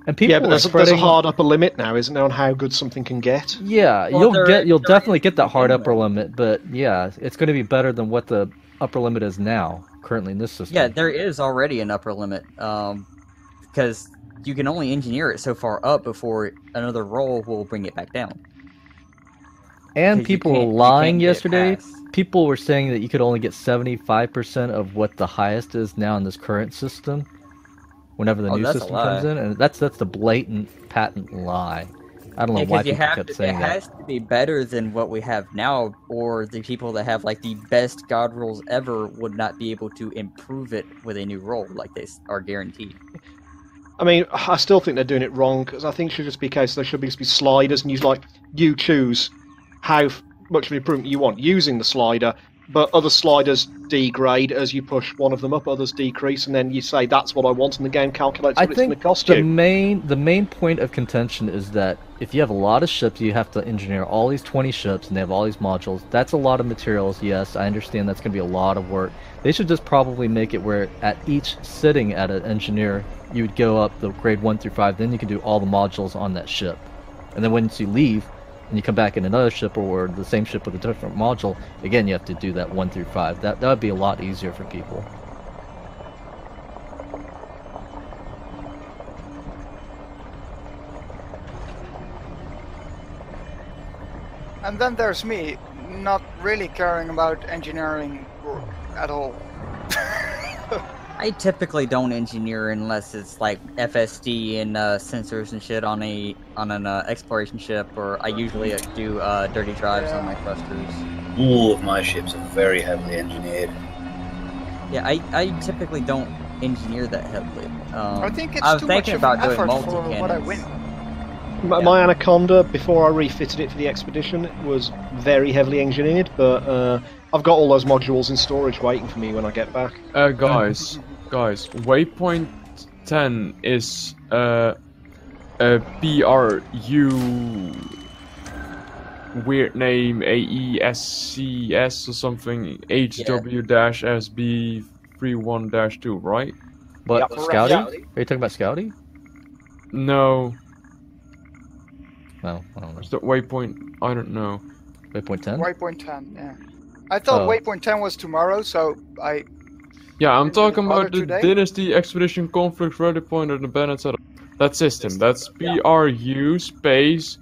And people yeah, but there's a hard upper limit now, isn't there, on how good something can get? Yeah, Well, you'll definitely get that hard anyway. upper limit, but yeah, it's going to be better than what the upper limit is now, currently in this system. Yeah, there is already an upper limit, because you can only engineer it so far up before another roll will bring it back down. And 'Cause people were you can't lying get yesterday. past. People were saying that you could only get 75% of what the highest is now in this current system, whenever the new that's a system comes lie. in, and that's the blatant, patent lie. I don't know why Because people kept saying it that. has to be better than what we have now, or the people that have like the best god rolls ever would not be able to improve it with a new roll, like they are guaranteed. I mean, I still think they're doing it wrong, because I think it should just be a case there should be sliders, and you choose how much of an improvement you want using the slider, but other sliders degrade as you push one of them up, others decrease, and then you say that's what I want, and the game calculates what it's going to cost the you. the main point of contention is that if you have a lot of ships, you have to engineer all these 20 ships, and they have all these modules. That's a lot of materials. Yes, I understand that's going to be a lot of work. They should just probably make it where at each sitting at an engineer, you would go up the grade 1 through 5, then you can do all the modules on that ship. And then once you leave, and you come back in another ship or the same ship with a different module, again you have to do that 1 through 5. That would be a lot easier for people. And then there's me, not really caring about engineering at all. I typically don't engineer unless it's like FSD and sensors and shit on an exploration ship, or I usually do dirty drives on my thrusters. All of my ships are very heavily engineered. Yeah, I typically don't engineer that heavily. I think it's I was too thinking much of about an doing effort for what I win. My Anaconda, before I refitted it for the expedition, was very heavily engineered, but I've got all those modules in storage waiting for me when I get back. Guys, Waypoint 10 is a PRU, weird name, AESCS or something, HW-SB31-2, right? What, Yep. Scouty? Are you talking about Scouty? No, No, I don't know. it's the Waypoint, I don't know. Waypoint 10? Waypoint 10, yeah. I thought Oh. Waypoint 10 was tomorrow, so I... Yeah, I'm Didn't talking bother about the today? Dynasty Expedition Conflict Ready Point and the Bennett setup. That system, that's PRU space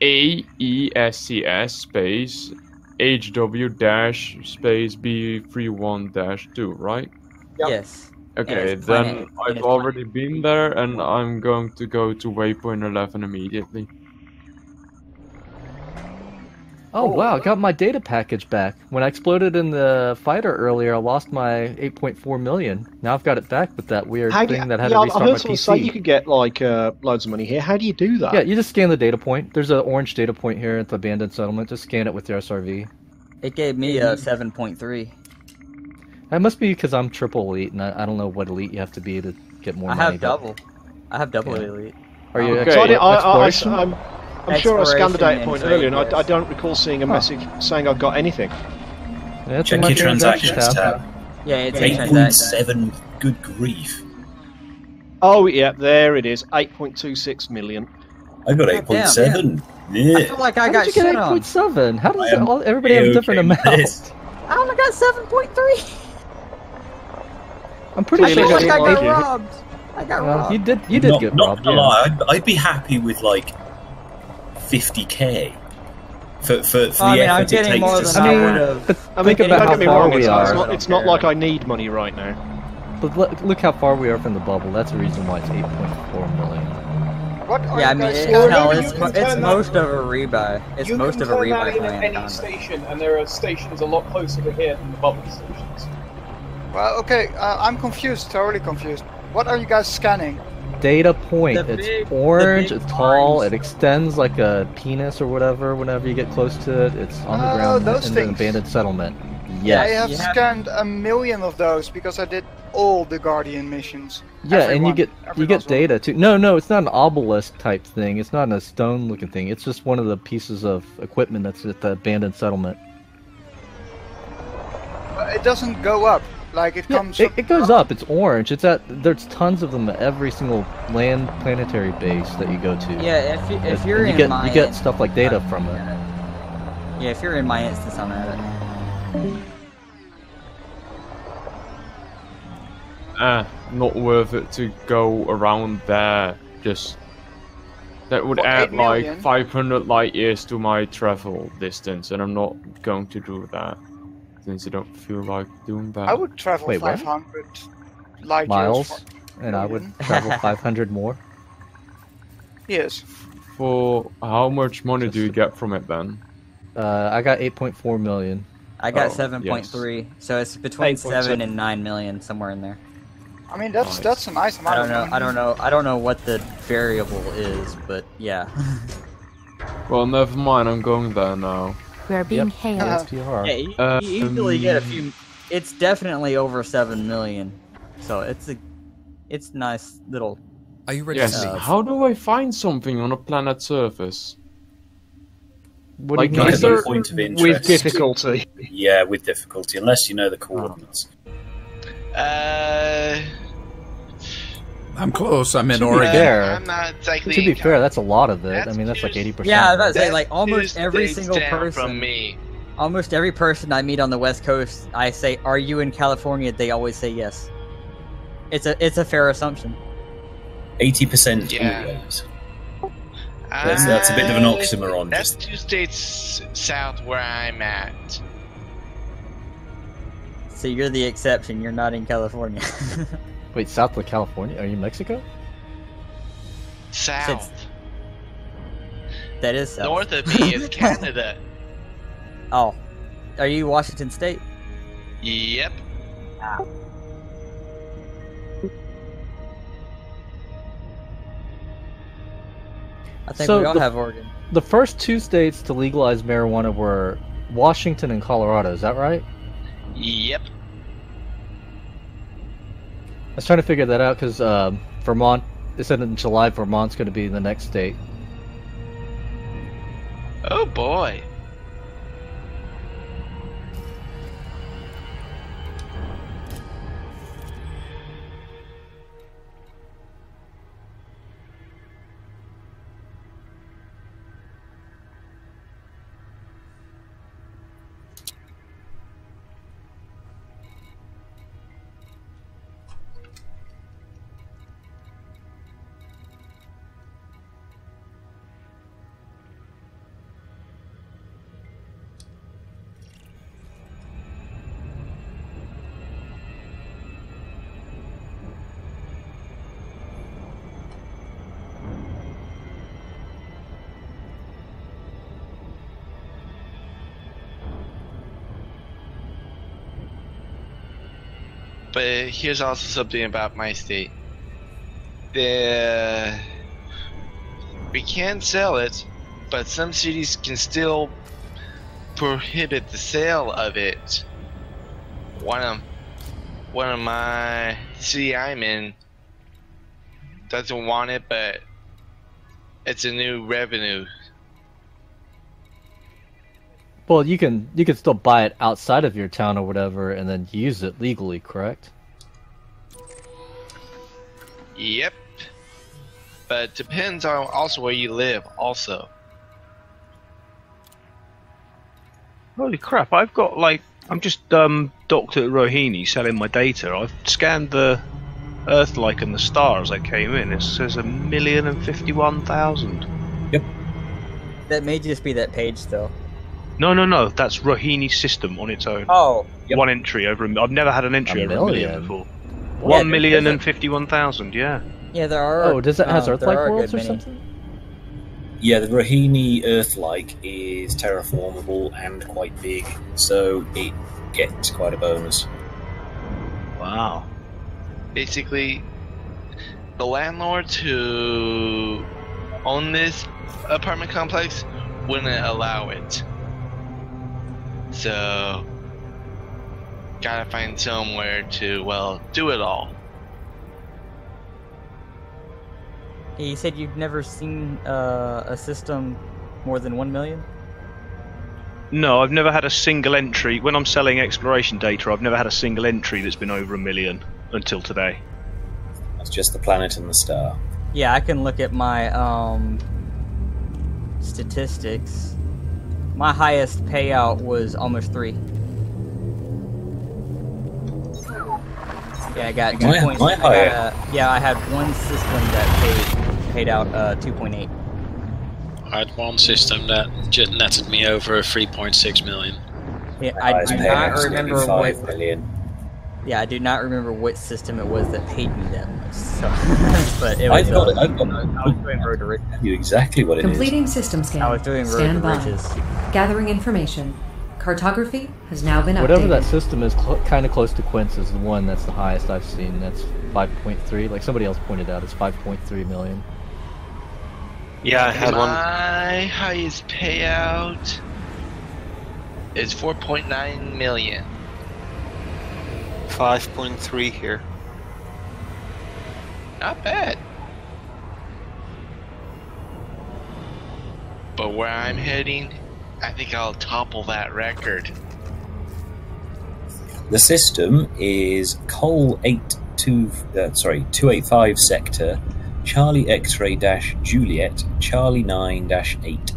AESCS space HW dash space B31-2, right? Yep. Yes. Okay, it's then planet- and I've it's already been there and I'm going to go to Waypoint 11 immediately. Oh wow, I got my data package back. When I exploded in the fighter earlier, I lost my 8.4 million. Now I've got it back with that weird thing that had to I restart heard my someone say you PC. could get loads of money here. How do you do that? Yeah, you just scan the data point. There's an orange data point here at the abandoned settlement. Just scan it with your SRV. It gave me a 7.3. That must be because I'm triple elite, and I don't know what elite you have to be to get more I money. have double. I have double Yeah. elite. Are you Okay. So exploration? I'm sure I scanned the data Exploration point and earlier, and trade, I yes. don't recall seeing a message saying I've got anything. Yeah, it's in Check my your transactions tab. Yeah, it's in transactions. 8.7, good grief. Oh, yeah, there it is. 8.26 million. I got God damn, 8.7. I Yeah. feel like I How got did you get shit on. 8.7? How does I am everybody have a different okay with amount? this. I only got 7.3. I'm pretty Clearly sure I feel like I doesn't got like you. robbed. I got Well, robbed. you did not, get not robbed. gonna Yeah. lie, I'd be happy with like 50k for the I mean, I'm effort it getting takes more to than I scan. would've. But I mean, think about don't how get me far wrong, we it's are. not like I need money right now. But look how far we are from the bubble. That's the reason why it's 8.4 million. What are Yeah, I you mean, guys it's, Well, no, you it's, can it's turn most of a rebuy. It's You most can of a turn that rebuy in for at any Anaconda. station, and there are stations a lot closer to here than the bubble stations. Well, okay, I'm confused, totally confused. What are you guys scanning? Data point. The It's big- orange. the big It's tall. lines. It extends like a penis or whatever. Whenever you get close to it, it's on the Oh, ground those in things. an abandoned settlement. I Yes. have you have- scanned a million of those because I did all the Guardian missions. Yeah, and you Everyone. get Everyone's one. data too. No, it's not an obelisk type thing. It's not a stone looking thing. It's just one of the pieces of equipment that's at the abandoned settlement. It doesn't go up. Like it Yeah, comes. it goes up. It's orange. There's tons of them at every single land planetary base that you go to. Yeah, if you're And in my you get stuff like data from it. Yeah, if you're in my instance, I'm at it. Not worth it to go around there. Just that would For add 8 like million? 500 light years to my travel distance, and I'm not going to do that since I don't feel like doing that. I would travel Wait, what? 500 light Miles, years. and I would travel 500 more. Yes. For how much money do you get from it then? I got 8.4 million. I got Oh, 7.3, so it's between 8.7. 7 and 9 million, somewhere in there. I mean that's Nice. that's a nice amount. I don't know what the variable is, but yeah. Well, never mind. I'm going there now. We are being hailed. SPR. Yeah, you usually get a few. It's definitely over 7 million, so it's nice little. Are you ready Yes. to leave? How do I find something on a planet's surface? What Like, do you mean? is there- Point of With interest. difficulty. Yeah, with difficulty, unless you know the coordinates. I'm close. I'm in To be Oregon. fair, I'm not exactly. to be fair, that's a lot of it. I That's mean, that's like two- 80%. Yeah, I was about to say That's like almost two every states single down person. from me. Almost every person I meet on the West Coast, I say, "Are you in California?" They always say yes. It's a fair assumption. 80% Yeah. always. That's a bit of an oxymoron. That's 2 states south where I'm at. So you're the exception. You're not in California. Wait, south of California? Are you in Mexico? South. That is south. North of me is Canada. Oh, are you Washington State? Yep. I think So we all the- have Oregon. The first 2 states to legalize marijuana were Washington and Colorado. Is that right? Yep. I was trying to figure that out because Vermont. It said in July Vermont's going to be the next state. Oh boy. But here's also something about my state. We can sell it, but some cities can still prohibit the sale of it. One of my city I'm in doesn't want it, but it's a new revenue. Well, you can still buy it outside of your town or whatever, and then use it legally, correct? Yep. But it depends on also where you live, also. Holy crap, I've got like, I'm just docked at Rohini selling my data. I've scanned the Earth-like and the stars I came in. It says 1,051,000. Yep. That may just be that page, though. No, that's Rohini's system on its own. Oh. Yep. One entry over I've never had an entry over a million before. Yeah, 1,051,000, yeah. Yeah, there are. Oh, does that has Earth-like there are a worlds good or many. something? Yeah, the Rohini Earth-like is terraformable and quite big, so it gets quite a bonus. Wow. Basically, the landlords who own this apartment complex wouldn't allow it. So, gotta find somewhere to, well, do it all. You said you've never seen a system more than 1 million? No, I've never had a single entry. When I'm selling exploration data, I've never had a single entry that's been over 1 million until today. That's just the planet and the star. Yeah, I can look at my statistics. My highest payout was almost 3. Yeah, I got 2 points. I had one system that paid out 2.8. I had one system that just netted me over 3.6 million. Yeah, I do not remember what. Million. Yeah, I do not remember what system it was that paid me that much. So, but it was. I was doing Road to Riches. Tell you exactly what it is. Completing system scan. I was doing Road Stand to by. Riches. Gathering information. Cartography has now been updated. Whatever that system is, kind of close to Quince is the one that's the highest I've seen. That's 5.3. Like somebody else pointed out, it's 5.3 million. Yeah, I had one. My highest payout is 4.9 million. 5.3 here. Not bad. But where I'm heading, I think I'll topple that record. The system is Col 285 sector, Charlie X-ray dash Juliet, Charlie 9 dash 8.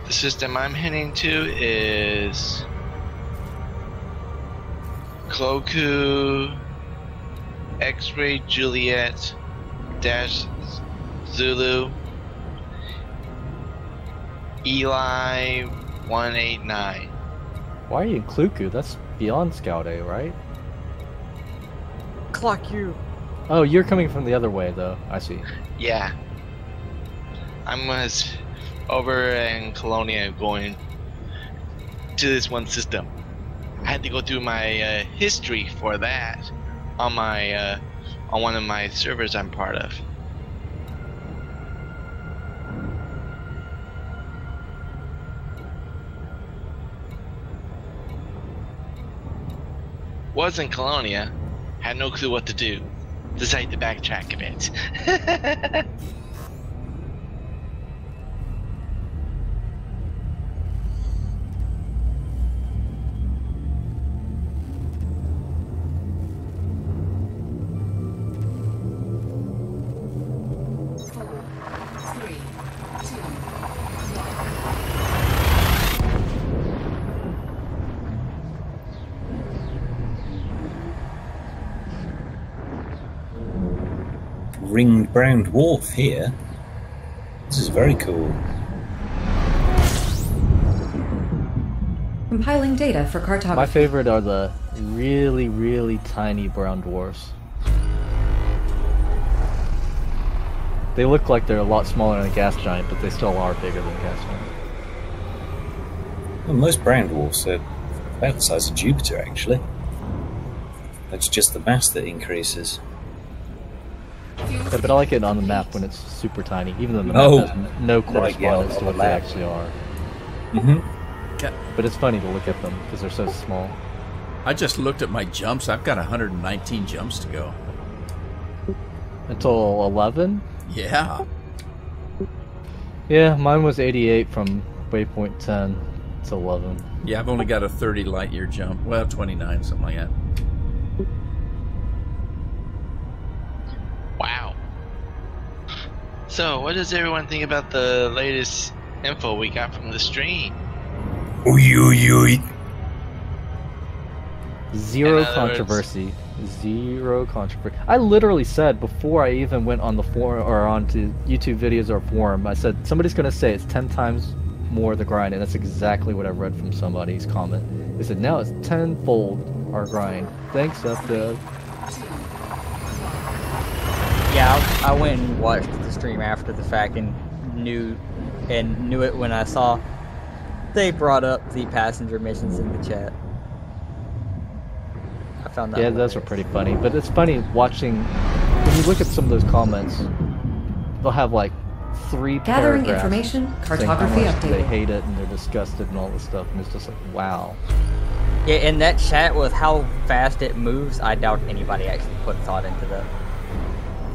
The system I'm heading to is Cloku X-ray Juliet dash Zulu Eli 189. Why are you in Kluku? That's beyond Scout A, right? Clock you. Oh, you're coming from the other way, though. I see. Yeah. I was over in Colonia going to this one system. I had to go through my history for that on my on one of my servers I'm part of. Was in Colonia, had no clue what to do. Decided to backtrack a bit. Ringed brown dwarf here. This is very cool. Compiling data for cartography. My favorite are the really, really tiny brown dwarfs. They look like they're a lot smaller than a gas giant, but they still are bigger than a gas giant. Well, most brown dwarfs are about the size of Jupiter, actually. It's just the mass that increases. Yeah, but I like it on the map when it's super tiny, even though the map has no correspondence to what they actually are. But it's funny to look at them because they're so small. I just looked at my jumps. I've got 119 jumps to go. Until 11? Yeah. Yeah, mine was 88 from Waypoint 10 to 11. Yeah, I've only got a 30 light year jump. Well, 29, something like that. Wow. So, what does everyone think about the latest info we got from the stream? Zero controversy. Zero controversy. I literally said before I even went on the forum or onto YouTube videos or forum, I said somebody's gonna say it's 10 times more the grind, and that's exactly what I read from somebody's comment. They said now it's 10-fold our grind. Thanks, FDev. Yeah, I went and watched the stream after the fact and knew it when I saw they brought up the passenger missions in the chat. I found that. Yeah, those were pretty funny. But it's funny watching when you look at some of those comments. They'll have like 3 Gathering paragraphs information, saying how cartography much updated. they hate it and they're disgusted and all this stuff, and it's just like, wow. Yeah, in that chat with how fast it moves, I doubt anybody actually put thought into that.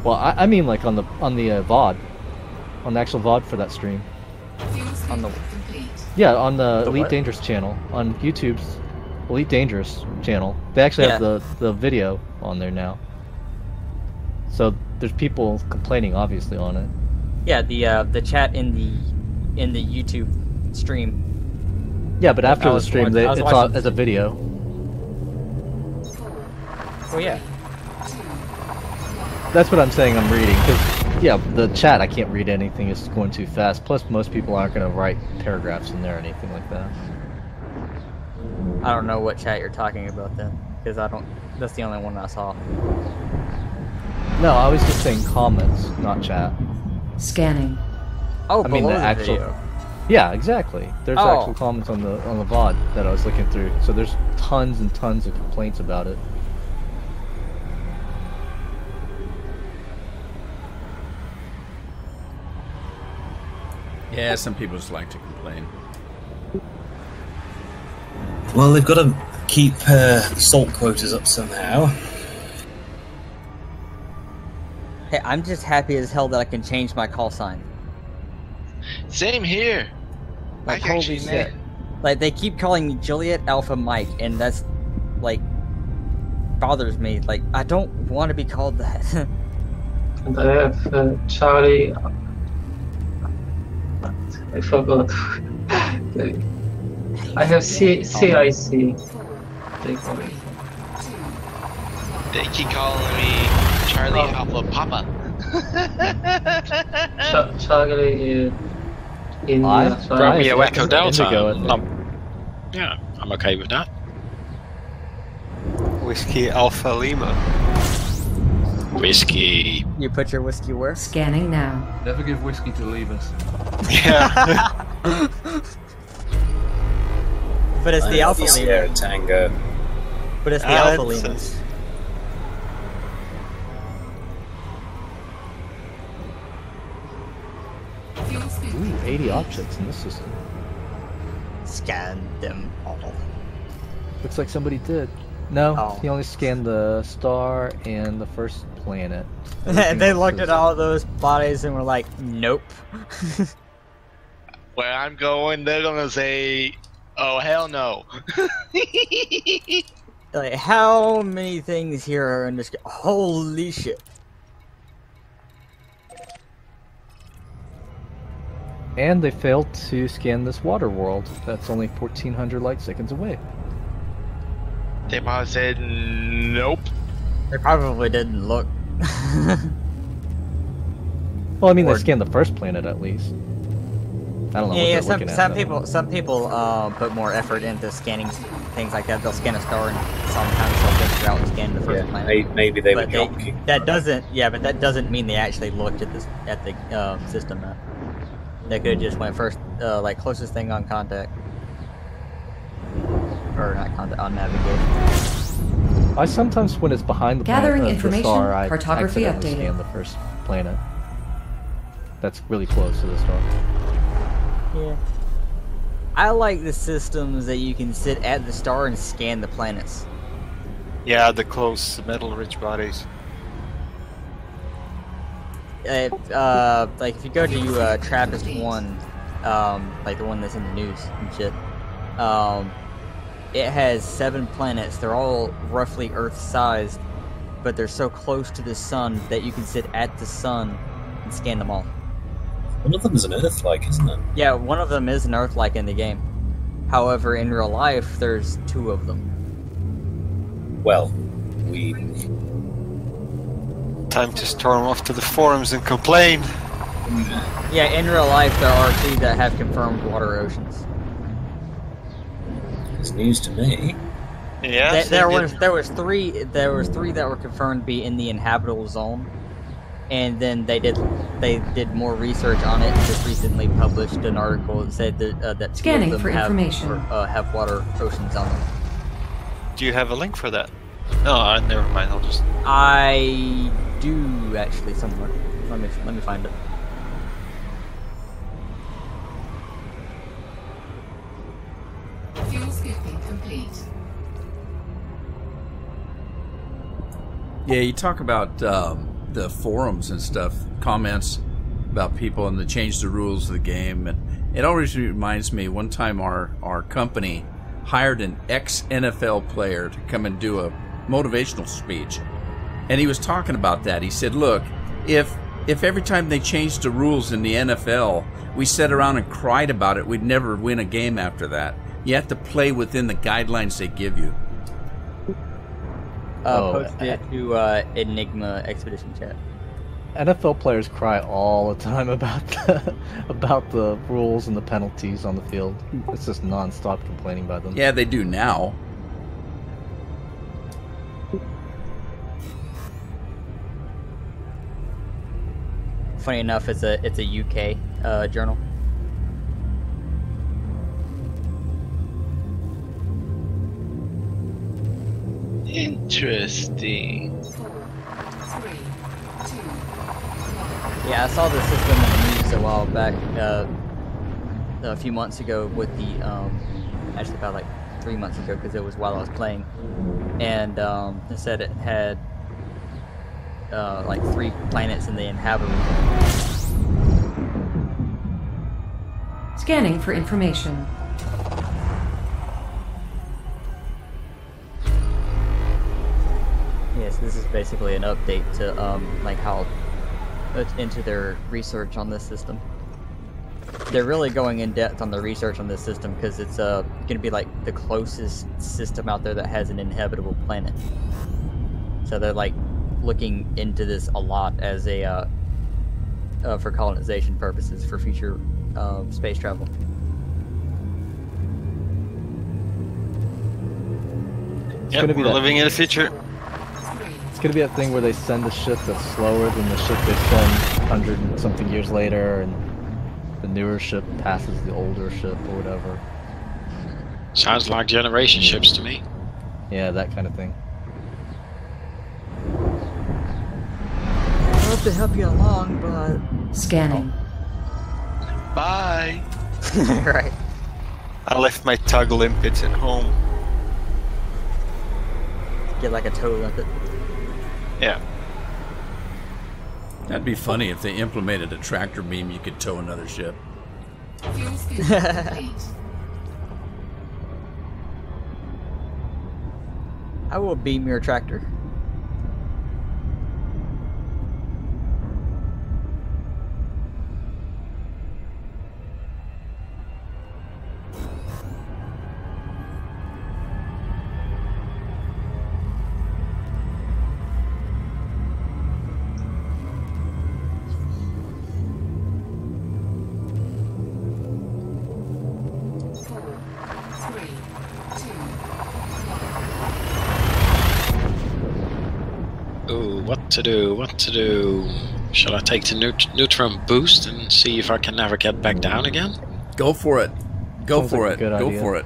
Well, I mean like on the VOD, on the actual VOD for that stream. On the Yeah, on the Elite what? Dangerous channel on YouTube's Elite Dangerous channel. They actually have the video on there now. So there's people complaining, obviously, on it. Yeah, the chat in the YouTube stream. Yeah, but after the stream, it's on as a video. Oh yeah. That's what I'm saying. I'm reading because yeah, the chat I can't read anything. It's going too fast. Plus, most people aren't going to write paragraphs in there or anything like that. I don't know what chat you're talking about then, because I don't. That's the only one I saw. No, I was just saying comments, not chat. Scanning. Oh, I mean below the the actual. video. Yeah, exactly. There's Oh. actual comments on the VOD that I was looking through. So there's tons and tons of complaints about it. Yeah, some people just like to complain. Well, they've got to keep salt quotas up somehow. Hey, I'm just happy as hell that I can change my call sign. Same here. Like, I holy actually shit. Like, they keep calling me Juliet Alpha Mike, and that's, like, bothers me. Like, I don't want to be called that. And I have Charlie. I forgot. I have CIC. They call me. They keep calling me Charlie Alpha Papa. Charlie India. Grab me a Charlie. Echo Delta. Indigo, Yeah, I'm okay with that. Whiskey Alpha Lima. Whiskey. You put your whiskey where? Scanning now. Never give whiskey to Levis. Yeah. But it's the Alpha Sierra Lima. Tango. But it's the Alpha Lima. Ooh, 80 objects in this system. Scan them all. Looks like somebody did. No, Oh. he only scanned the star and the first planet. And they looked at all those bodies and were like, nope. Where I'm going, they're gonna say, "Oh hell no!" Like, how many things here are in this? Holy shit! And they failed to scan this water world. That's only 1,400 light seconds away. They probably said, "Nope." They probably didn't look. Well, I mean, Or- they scanned the first planet at least. I don't know Yeah, what they're looking at. some people put more effort into scanning things like that. They'll scan a star and sometimes they'll venture out and scan the first planet. Maybe they were But joking. that doesn't mean they actually looked at the system map. They could have just went first, like closest thing on contact, or not contact, on navigation. I sometimes, when it's behind the Gathering planet, information, the star, I cartography accidentally updated. scan the first planet. That's really close to the star. Yeah. I like the systems that you can sit at the star and scan the planets. Yeah, the close metal-rich bodies. Like if you go to TRAPPIST-1, like the one that's in the news and shit, it has 7 planets. They're all roughly Earth-sized, but they're so close to the sun that you can sit at the sun and scan them all. One of them is an Earth-like, isn't it? Yeah, one of them is an Earth-like in the game. However, in real life, there's 2 of them. Well, Time to storm off to the forums and complain. Yeah, in real life, there are 2 that have confirmed water oceans. It's news to me. Yeah. There was 3 that were confirmed to be in the inhabitable zone, and then they did more research on it and just recently published an article that said that 2 Scanning of them for information. have water oceans on them. Do you have a link for that? No, never mind. I'll just. I do actually somewhere. Let me find it. Fuel skipping complete. Yeah, you talk about the forums and stuff, comments about people and they changed the rules of the game. And it always reminds me, one time our company hired an ex-NFL player to come and do a motivational speech. And he was talking about that. He said, look, if every time they changed the rules in the NFL, we sat around and cried about it, we'd never win a game after that. You have to play within the guidelines they give you. Post it to Enigma Expedition chat. NFL players cry all the time about the rules and the penalties on the field. It's just non-stop complaining about them. Yeah, they do now. Funny enough, it's a UK journal. Interesting. Yeah, I saw the system in the news a while back, a few months ago with the, actually about like 3 months ago, because it was while I was playing, and it said it had like 3 planets in the inhabitable. Scanning for information. Yes, this is basically an update to like how into their research on this system. They're really going in depth on the research on this system because it's going to be like the closest system out there that has an inhabitable planet. So they're like looking into this a lot as a for colonization purposes for future space travel. Yep, we're living in the future. It's gonna be that thing where they send a ship that's slower than the ship they send 100 and something years later, and the newer ship passes the older ship or whatever. Sounds like generation ships to me. Yeah, that kind of thing. I'd love to help you along, but... Scanning. Bye. Right. I left my tug limpets at home. Get like a tow limpet. Yeah. That'd be funny if they implemented a tractor beam you could tow another ship. I will beam your tractor. What to do? Shall I take the neutron boost and see if I can never get back down again? Go for it. Go Sounds for like it. a good Go idea. for it.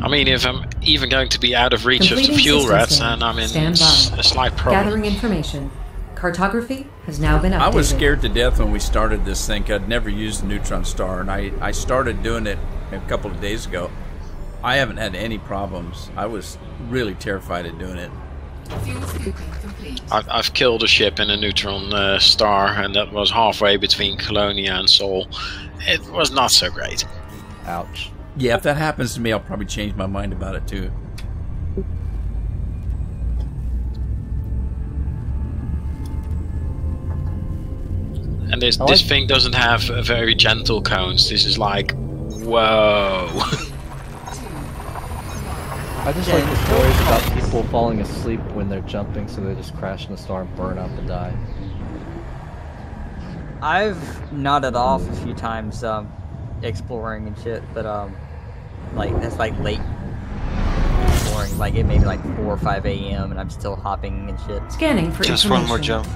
I mean, if I'm even going to be out of reach of the Completing fuel system rats, scan. then I'm in Stand by. a slight problem. Gathering information. Cartography has now been updated. I was scared to death when we started this thing. I'd never used the neutron star, and I started doing it a couple of days ago. I haven't had any problems. I was really terrified of doing it. I've killed a ship in a neutron star, and that was halfway between Colonia and Sol. It was not so great. Ouch. Yeah, if that happens to me, I'll probably change my mind about it too. And this thing doesn't have very gentle cones. This is like, whoa. I just like the stories about people falling asleep when they're jumping, so they just crash in the star and burn up and die. I've nodded off a few times exploring and shit, but like that's like late exploring. Like it may be like 4 or 5 a.m. and I'm still hopping and shit. Scanning for Just information. one more jump.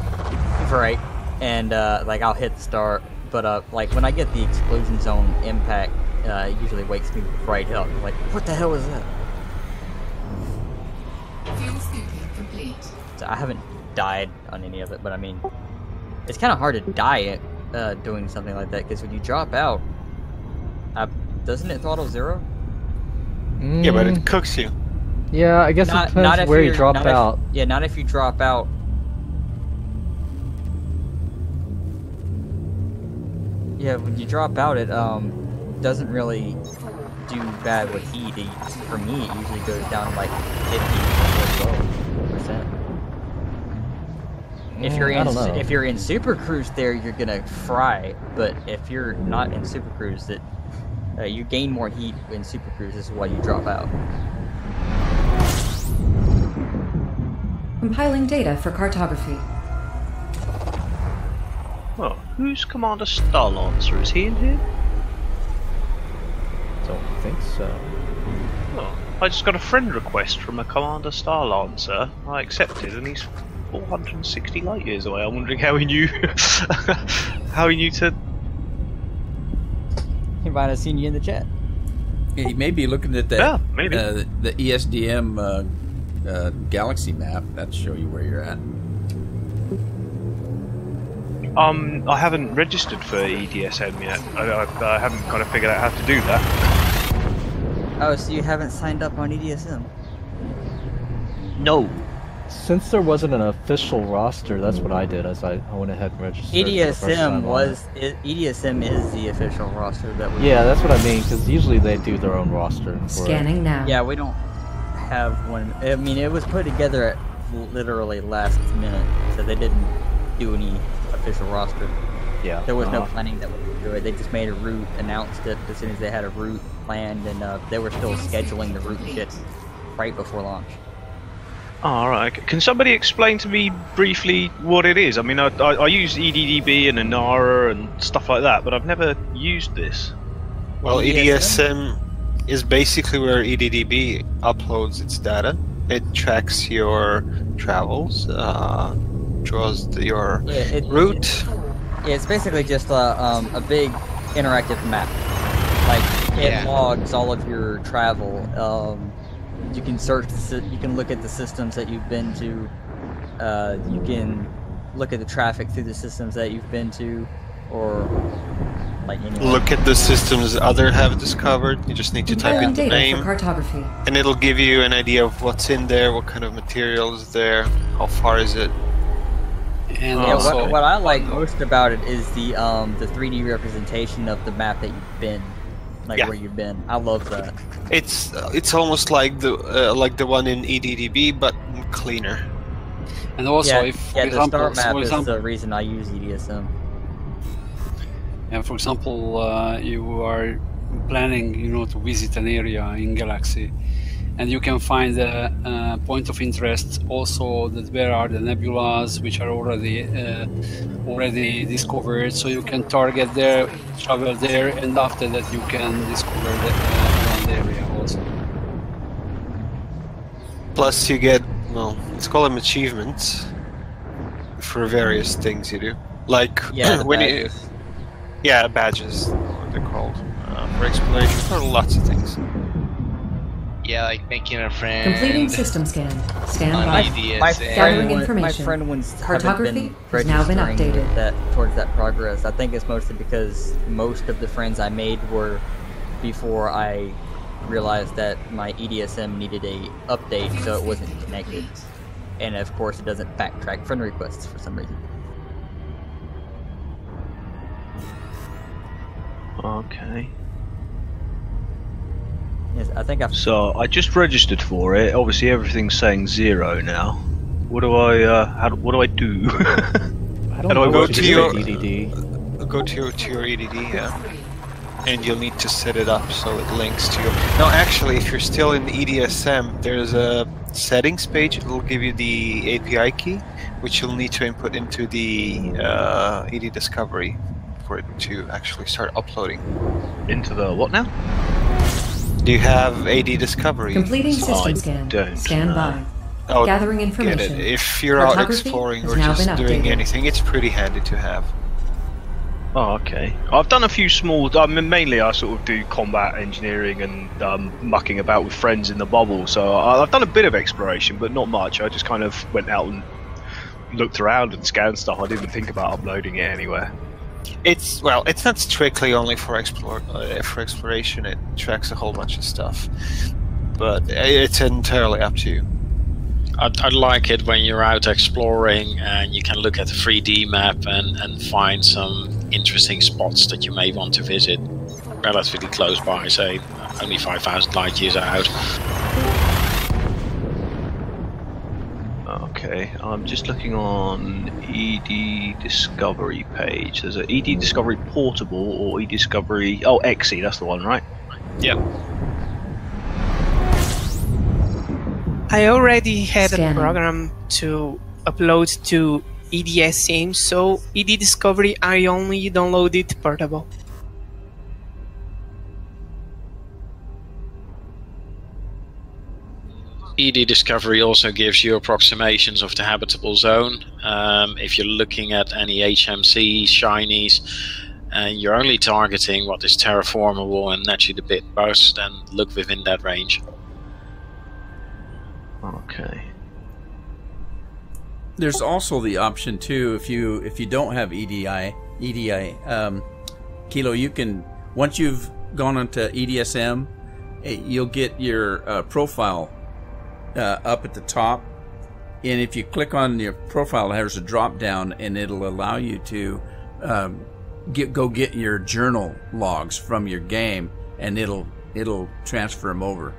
Right, and like I'll hit the star, but like when I get the explosion zone impact, it usually wakes me right up. I'm like, what the hell was that? So I haven't died on any of it, but I mean, it's kind of hard to die doing something like that, because when you drop out, doesn't it throttle 0? Yeah, but it cooks you. Yeah, I guess it depends where you drop out. Yeah, not if you drop out. Yeah, when you drop out, it doesn't really do bad with heat. For me, it usually goes down to like 50% If you're in Super Cruise, there you're gonna fry. But if you're not in Super Cruise, you gain more heat in Super Cruise. This is why you drop out. Compiling data for cartography. Well, who's Commander Starlancer? Is he in here? Don't think so. Oh, I just got a friend request from a Commander Starlancer. I accepted, and he's 460 light years away. I'm wondering how he knew. How he knew to. He might have seen you in the chat. He may be looking at that. Yeah, maybe. The ESDM galaxy map. That'll show you where you're at. I haven't registered for EDSM yet. I haven't kind of figured out how to do that. Oh, so you haven't signed up on EDSM? No. Since there wasn't an official roster, that's what I did. As I went ahead and registered. EDSM is the official roster that we. Yeah, that's what I mean. Because usually they do their own roster. Scanning now. Yeah, we don't have one. I mean, it was put together at literally last minute, so they didn't do any official roster. Yeah. There was no planning that would do it. They just made a route, announced it as soon as they had a route planned, and they were still scheduling the route shit right before launch. Alright, can somebody explain to me briefly what it is? I mean, I use EDDB and Inara and stuff like that, but I've never used this. Well, EDSM is basically where EDDB uploads its data. It tracks your travels, draws your route. It's basically just a big interactive map. Like, it logs all of your travel. You can search. You can look at the systems that you've been to. You can look at the traffic through the systems that you've been to, or like look at the systems others have discovered. You just need to type in the name, cartography, and it'll give you an idea of what's in there, what kind of material is there, how far is it. And what I like most about it is the 3D representation of the map that you've been. Where you've been. I love that. It's almost like the one in EDDB, but cleaner. And also, if for the example, star map is the reason I use EDSM. And for example, you are planning, to visit an area in Galaxy, and you can find a point of interest also that where are the nebulas which are already discovered, so you can target there, travel there, and after that you can discover around the area also. Plus you get, let's call them achievements for various things you do. Like when badges. Badges, what they're called, for exploration, for lots of things. Yeah, like making a friend. Completing system scan. Stand by. Gathering information. My friend ones Cartography has now been updated. Towards that progress. I think it's mostly because most of the friends I made were before I realized that my EDSM needed a update, so it wasn't connected. And of course, it doesn't backtrack friend requests for some reason. Okay. Yes, I think So I just registered for it. Obviously, everything's saying 0 now. What do I? What do I do? I don't know. Go to your EDD. Go to your EDD, and you'll need to set it up so it links to your. No, actually, if you're still in the EDSM, there's a settings page. It'll give you the API key, which you'll need to input into the ED Discovery for it to actually start uploading. Into the what now? Do you have AD Discovery? Completing system scan. Stand by. Oh, gathering information. Get it. If you're out exploring or just doing anything, it's pretty handy to have. Oh, okay. I've done a few small. Mainly, I sort of do combat engineering and mucking about with friends in the bubble. So I've done a bit of exploration, but not much. I just kind of went out and looked around and scanned stuff. I didn't think about uploading it anywhere. It's not strictly only for exploration. It tracks a whole bunch of stuff. but it's entirely up to you. I'd like it when you're out exploring and you can look at the 3D map and find some interesting spots that you may want to visit relatively close by, say only 5,000 light years out. Okay, I'm just looking on ED Discovery page. There's an ED Discovery Portable or ED Discovery... Oh, XE, that's the one, right? Yep. I already had Scanning. a program to upload to EDSM, so ED Discovery I only downloaded portable. ED Discovery also gives you approximations of the habitable zone. If you're looking at any HMCs, shinies, and you're only targeting what is terraformable and naturally the bit burst, then look within that range. Okay. There's also the option too, if you don't have EDI, Kilo, you can, once you've gone onto EDSM, you'll get your profile up at the top, and if you click on your profile, there's a drop down, and it'll allow you to go get your journal logs from your game, and it'll transfer them over.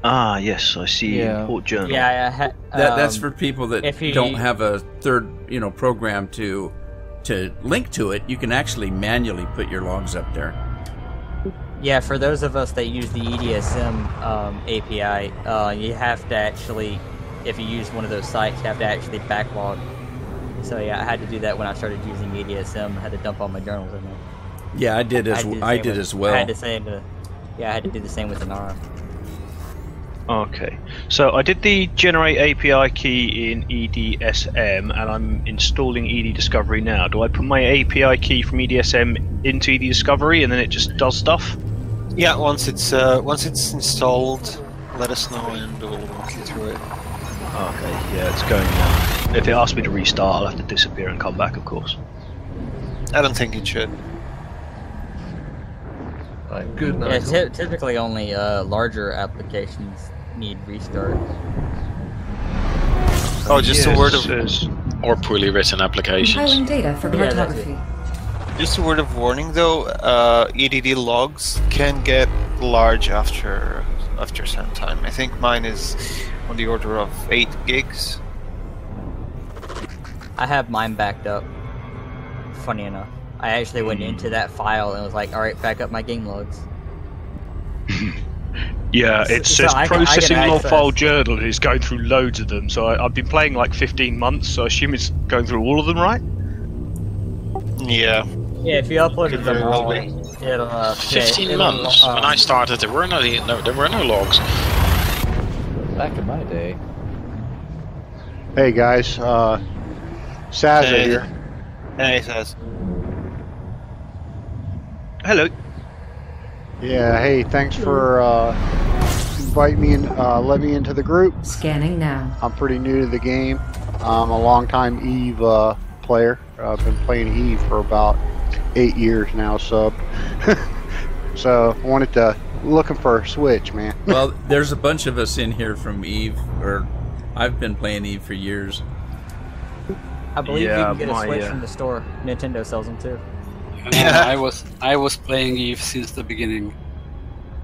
Ah, yes, I see. Import journal. Yeah, that's for people that don't have a third, program to link to it. You can actually manually put your logs up there. Yeah, for those of us that use the EDSM API, you have to actually, if you use one of those sites, you have to actually backlog. So yeah, I had to do that when I started using EDSM. I had to dump all my journals in there. Yeah, I did as well. I had to say, I had to do the same with Inara. Okay, so I did the generate API key in EDSM, and I'm installing ED Discovery now. Do I put my API key from EDSM into ED Discovery, and then it just does stuff? Yeah, once it's installed, let us know and we'll walk you through it. Okay, yeah, it's going now. If it asks me to restart, I'll have to disappear and come back, of course. I don't think it should. Good night. Yeah, typically only larger applications need restart. Oh, just a word of... Or poorly written applications. Compiling data for cartography. Just a word of warning, though. EDD logs can get large after some time. I think mine is on the order of 8 gigs. I have mine backed up. Funny enough, I actually went into that file and was like, "All right, back up my game logs." Yeah, it says processing log file journal, and it's going through loads of them. So I've been playing like 15 months, so I assume it's going through all of them, right? Yeah. Yeah, if you uploaded them all, it'll 15 months. When I started, there were no logs. Back in my day. Hey guys, Saz here. Hey, Saz. Hello. Yeah, hey, thanks for inviting me and let me into the group. Scanning now. I'm pretty new to the game. I'm a long-time Eve player. I've been playing Eve for about 8 years now, sub. So I wanted to looking for a switch, man. Well, there's a bunch of us in here from Eve, or I've been playing Eve for years. I believe you can get a Switch from the store. Nintendo sells them too. I was playing Eve since the beginning.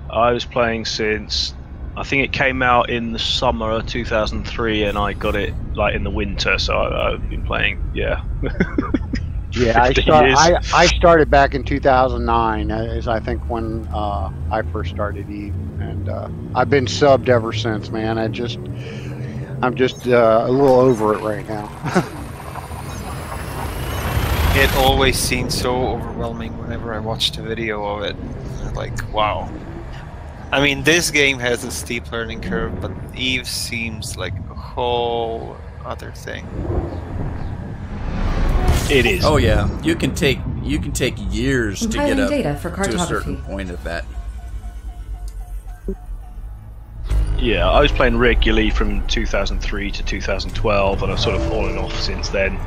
I was playing since I think it came out in the summer of 2003, and I got it like in the winter. So I've been playing, yeah. Yeah, I started back in 2009. Is I think when I first started Eve, and I've been subbed ever since, man. I'm just a little over it right now. It always seemed so overwhelming whenever I watched a video of it. Like, wow. I mean, this game has a steep learning curve, but Eve seems like a whole other thing. It is. Oh yeah, you can take years to get up data for to a certain point of that. Yeah, I was playing regularly from 2003 to 2012, and I've sort of on and off since then.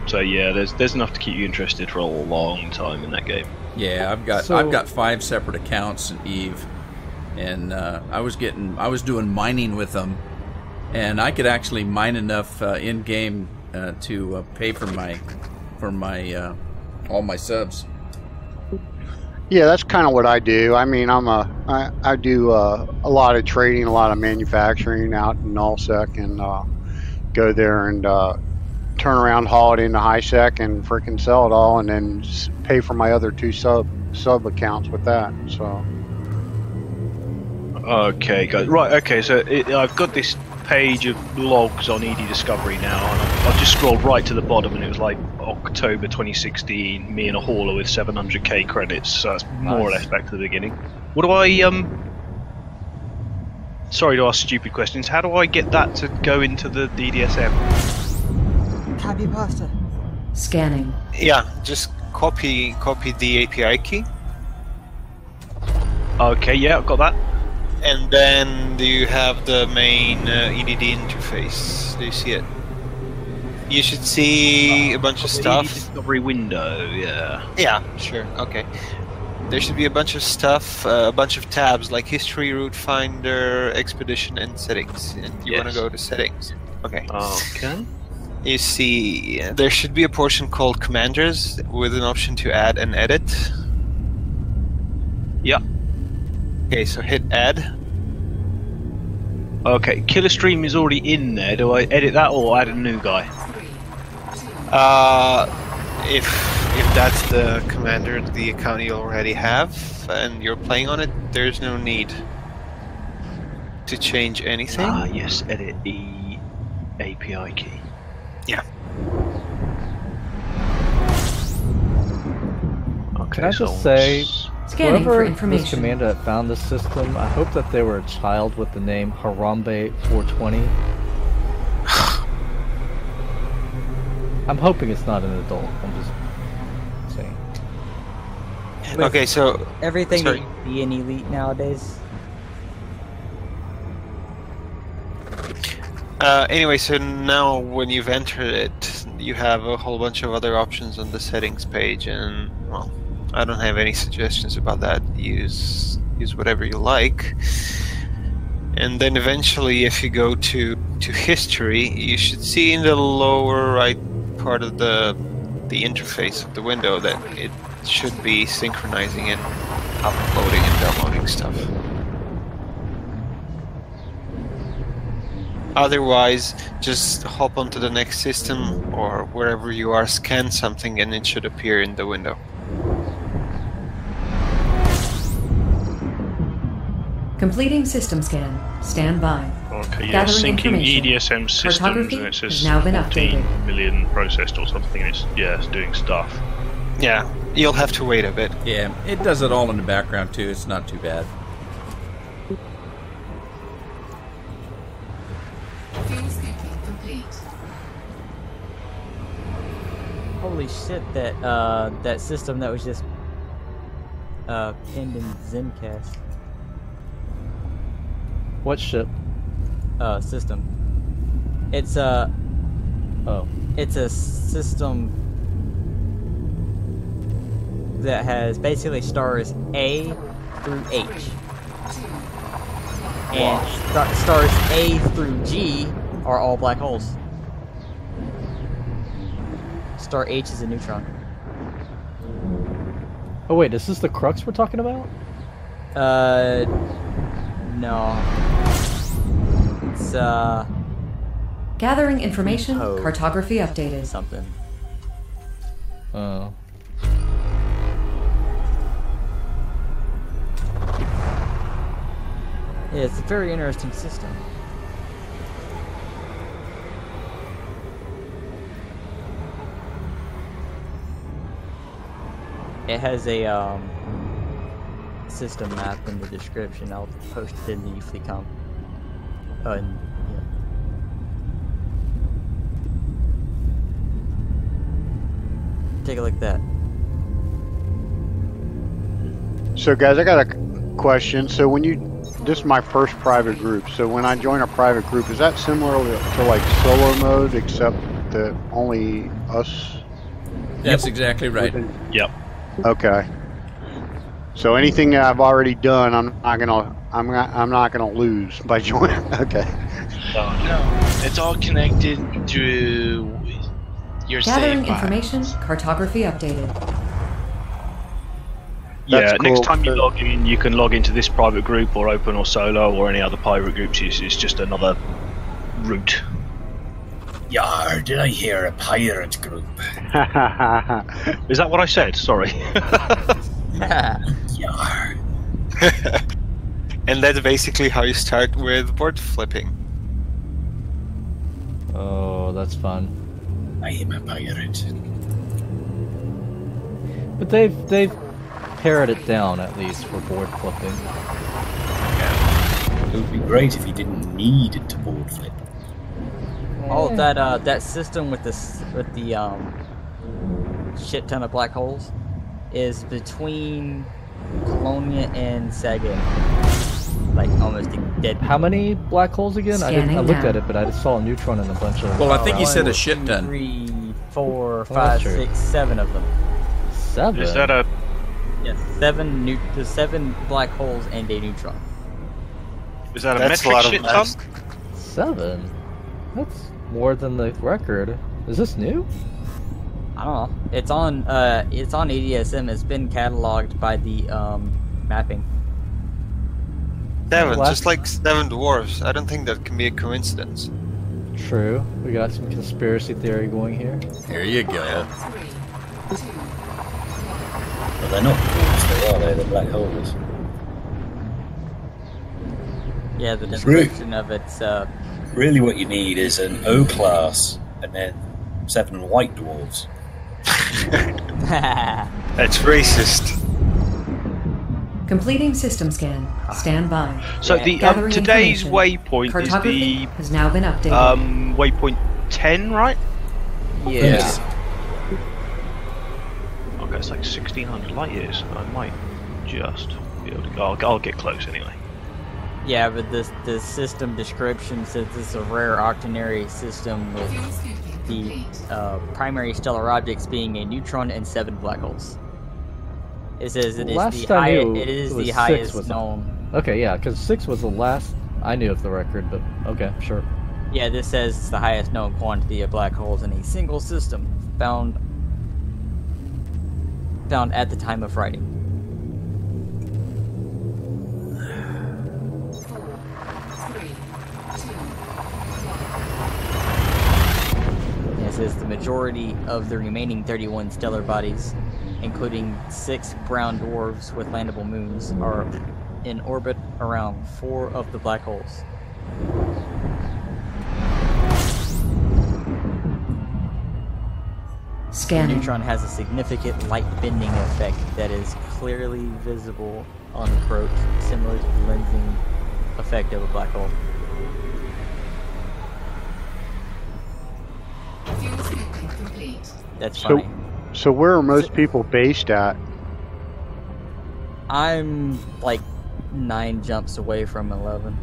So yeah, there's enough to keep you interested for a long time in that game. Yeah, I've got 5 separate accounts in Eve, and I was doing mining with them, and I could actually mine enough in game to pay for my all my subs. Yeah, that's kind of what I do. I mean, I do a lot of trading, a lot of manufacturing out in nullsec, and go there and turn around, haul it into highsec, and frickin' sell it all, and then pay for my other 2 sub accounts with that. So. Okay, guys. Right. Okay, so I've got this page of logs on ED Discovery now, and I've just scrolled right to the bottom, and it was like October 2016, me and a hauler with 700k credits, so that's more or less back to the beginning. What do I, sorry to ask stupid questions, how do I get that to go into the DDSM? Copy pasta. Scanning. Yeah, just copy the API key. Okay, yeah, I've got that. And then do you have the main EDD interface? Do you see it? You should see a bunch of stuff. Discovery window, yeah. Yeah, sure, okay. There should be a bunch of stuff, a bunch of tabs like history, route finder, expedition, and settings. And you want to go to settings. Okay. Okay. You see, there should be a portion called commanders with an option to add and edit. Yeah. Okay, so hit add. Okay, Killer Stream is already in there. Do I edit that or add a new guy? If that's the commander, the account you already have, and you're playing on it, there's no need to change anything. Ah, yes, edit the API key. Yeah. Okay, Can I just say, Scanning for whoever this information. commander that found this system, I hope that they were a child with the name Harambe 420. I'm hoping it's not an adult. I'm just saying. Okay, so everything sorry. needs to be an elite nowadays. Anyway, so now when you've entered it, you have a whole bunch of other options on the settings page, and well, I don't have any suggestions about that. Use whatever you like. And then eventually, if you go to history, you should see in the lower right part of the interface of the window that it should be synchronizing and uploading and downloading stuff. Otherwise, just hop onto the next system or wherever you are, scan something, and it should appear in the window. Completing system scan. Stand by. Okay, yeah, Gathering syncing information. EDSM systems, Cartography and it says has now been 14 updated. million processed or something, and it's doing stuff. Yeah, you'll have to wait a bit. Yeah, it does it all in the background too. It's not too bad. Holy shit! That system that was just pinned in Zencast. What ship? System. It's a system that has basically stars A through H. And stars A through G are all black holes. Star H is a neutron. Oh wait, is this the crux we're talking about? No. It's Gathering information. Cartography updated. Something. Oh. Yeah, it's a very interesting system. It has a system map in the description. I'll post it in the FleetCom. Take a look at that. So guys, I got a question. So when you this is my first private group. So when I join a private group, is that similar to like solo mode, except that only us? That's exactly right. Yep. Okay. So anything that I've already done, I'm not gonna lose by joining. Okay. No, it's all connected through your Gathering save file. information, cartography updated. Yeah, That's next cool. time you log in, you can log into this private group or open or solo or any other private groups. It's just another route. Yar, did I hear a pirate group? Is that what I said? Sorry. Yar. And that's basically how you start with board flipping. Oh, that's fun. I am a pirate. But they've pared it down at least for board flipping. It would be great if you didn't need to board flip. Oh, that system with the shit ton of black holes is between Colonia and Saga. Like almost dead. How many black holes again? I looked at it, but I just saw a neutron and a bunch of. Well, I think you said a shit ton. 3, 4, that's 5, true. 6, 7 of them. 7. Is that a? Yes, 7 black holes and a neutron. Is that a That's a metric lot of shit ton? mass. 7? That's more than the record. Is this new? I don't know. It's on EDSM. It's been cataloged by the mapping. 7, Last- just like 7 dwarves. I don't think that can be a coincidence. True. We got some conspiracy theory going here. There you go. But they're not dwarves, they are. They're the black holes. Yeah, the description of it's Really, what you need is an O class and then 7 white dwarves. That's racist. Completing system scan. Stand by. So the Gathering today's information. waypoint is Cartography the has now been updated. waypoint 10, right? yeah. Okay, it's like 1600 light years. I might just be able to. I'll get close anyway. Yeah, but the system description says this is a rare octenary system with the primary stellar objects being a neutron and 7 black holes. It says it is Last the I highest. knew, It is it the was highest 6 was known. Okay, yeah, because 6 was the last I knew of the record, but okay, sure. Yeah, this says it's the highest known quantity of black holes in a single system found at the time of writing. It says the majority of the remaining 31 stellar bodies, including 6 brown dwarfs with landable moons, are in orbit around 4 of the black holes. The Scanning. neutron has a significant light bending effect that is clearly visible on approach, similar to the lensing effect of a black hole. That's funny. So where are most people based at? I'm like 9 jumps away from 11.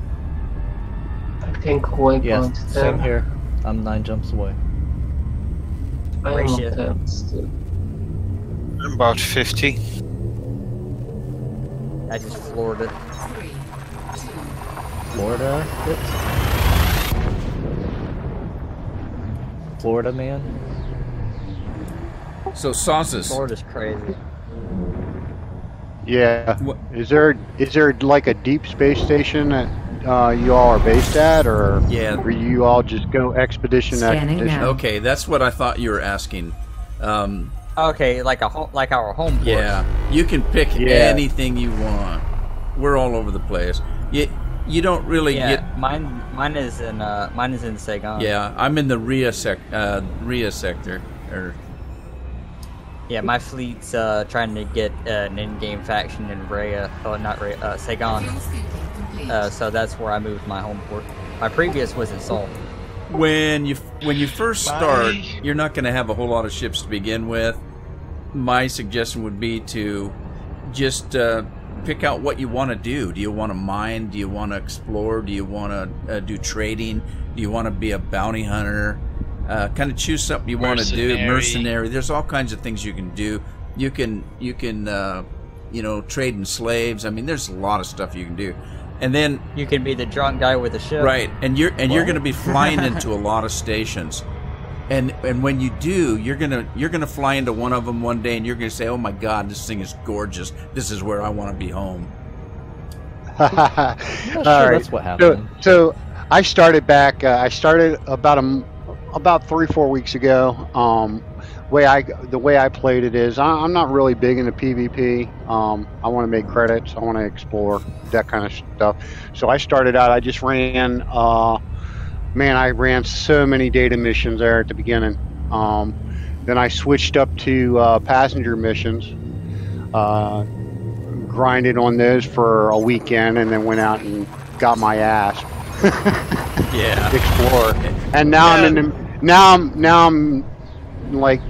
I think Waypoint Yes, 10. same here. I'm 9 jumps away. I am on 10 still. I'm about 50. I just floored it. Florida hits? Florida man? So sauces. Florida's crazy. Yeah. Is there like a deep space station that you all are based at, or or you all just go expedition? Okay, that's what I thought you were asking. Okay, like our home port. Yeah, you can pick anything you want. We're all over the place. You don't really get. Mine is in Saigon. Yeah, I'm in the Rhea sector. Yeah, my fleet's trying to get an in-game faction in Saigon. So that's where I moved my home port. My previous was in Seoul. When you first start, you're not going to have a whole lot of ships to begin with. My suggestion would be to just pick out what you want to do. Do you want to mine? Do you want to explore? Do you want to do trading? Do you want to be a bounty hunter? Kind of choose something you want to do. Mercenary. There's all kinds of things you can do. You can you know, trade in slaves. I mean, there's a lot of stuff you can do. And then you can be the drunk guy with a ship. Right. And you're going to be flying into a lot of stations. And when you do, you're gonna fly into one of them one day, and you're gonna say, "Oh my God, this thing is gorgeous. This is where I want to be home." All right. That's what happened. So I started back. I started about 3-4 weeks ago. The way I played it is I'm not really big into PvP. I want to make credits. I want to explore that kind of stuff. So I started out. I just ran. Man, I ran so many data missions there at the beginning. Then I switched up to passenger missions, grinded on those for a weekend, and then went out and got my ass. Yeah. Explore. And now I'm like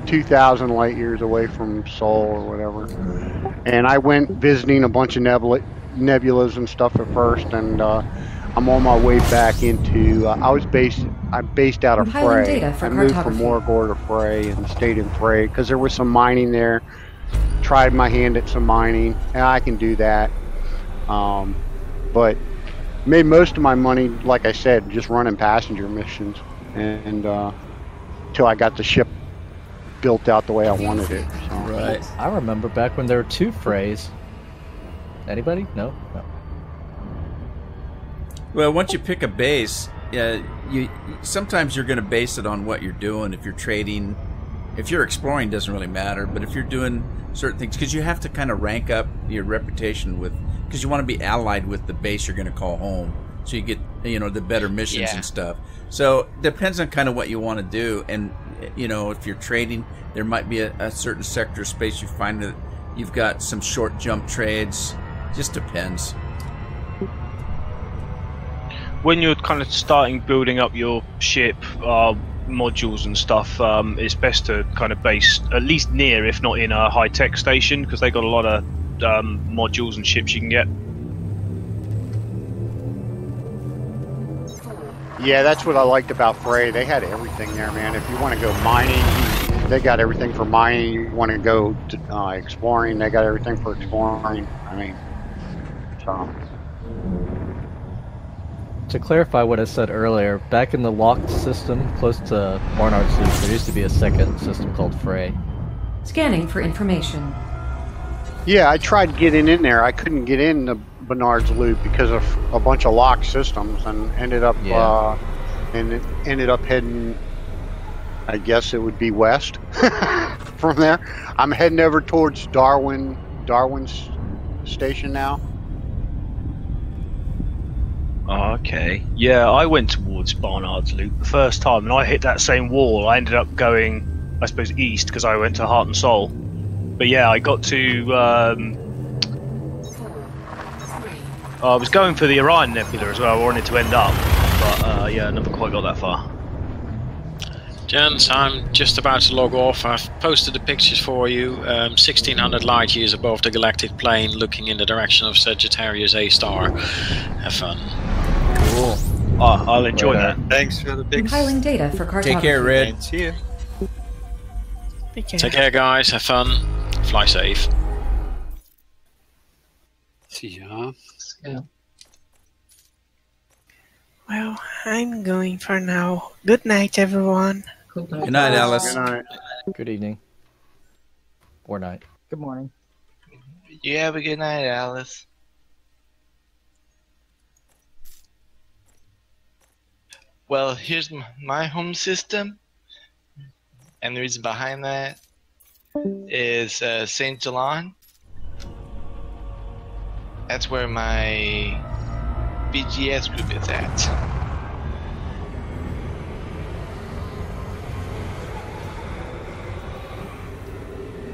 2,000 light years away from Sol or whatever. And I went visiting a bunch of nebulas and stuff at first, and I'm on my way back into. I'm based out of Frey. I moved from Morgor to Frey and stayed in Frey because there was some mining there. Tried my hand at some mining, and I can do that. But made most of my money, like I said, just running passenger missions, and till I got the ship built out the way I wanted it. So. Right. I remember back when there were 2 Freys. Anybody? No. Well, once you pick a base, sometimes you're going to base it on what you're doing. If you're trading, if you're exploring, doesn't really matter. But if you're doing certain things, because you have to kind of rank up your reputation because you want to be allied with the base you're going to call home, so you get the better missions and stuff. So it depends on kind of what you want to do, and if you're trading, there might be a certain sector of space you find that you've got some short jump trades. Just depends. When you're kind of starting building up your ship modules and stuff, it's best to kind of base at least near, if not in a high-tech station, because they got a lot of modules and ships you can get. Yeah, that's what I liked about Frey. They had everything there, man. If you want to go mining, they got everything for mining. You want to go to, exploring, they got everything for exploring. I mean, so... To clarify what I said earlier, back in the locked system close to Barnard's Loop, there used to be a second system called Frey. Scanning for information. Yeah, I tried getting in there. I couldn't get in the Barnard's Loop because of a bunch of locked systems, and ended up heading. I guess it would be west from there. I'm heading over towards Darwin's station now. Okay. Yeah, I went towards Barnard's Loop the first time, and I hit that same wall. I ended up going, I suppose, east because I went to Heart and Soul. But yeah, I got to. I was going for the Orion Nebula as well. I wanted to end up, but yeah, never quite got that far. Gents, I'm just about to log off. I've posted the pictures for you. 1600 light years above the galactic plane, looking in the direction of Sagittarius A*. Have fun. Cool. Oh, I'll enjoy that. Thanks for the pics. Compiling data for cartography. Take care, Red. See you. Take care, guys. Have fun. Fly safe. See ya. Yeah. Well, I'm going for now. Good night, everyone. Good night, Alice. Good night. Good evening. Or night. Good morning. You have a good night, Alice. Well, here's my home system, and the reason behind that is St. Gelon. That's where my BGS group is at.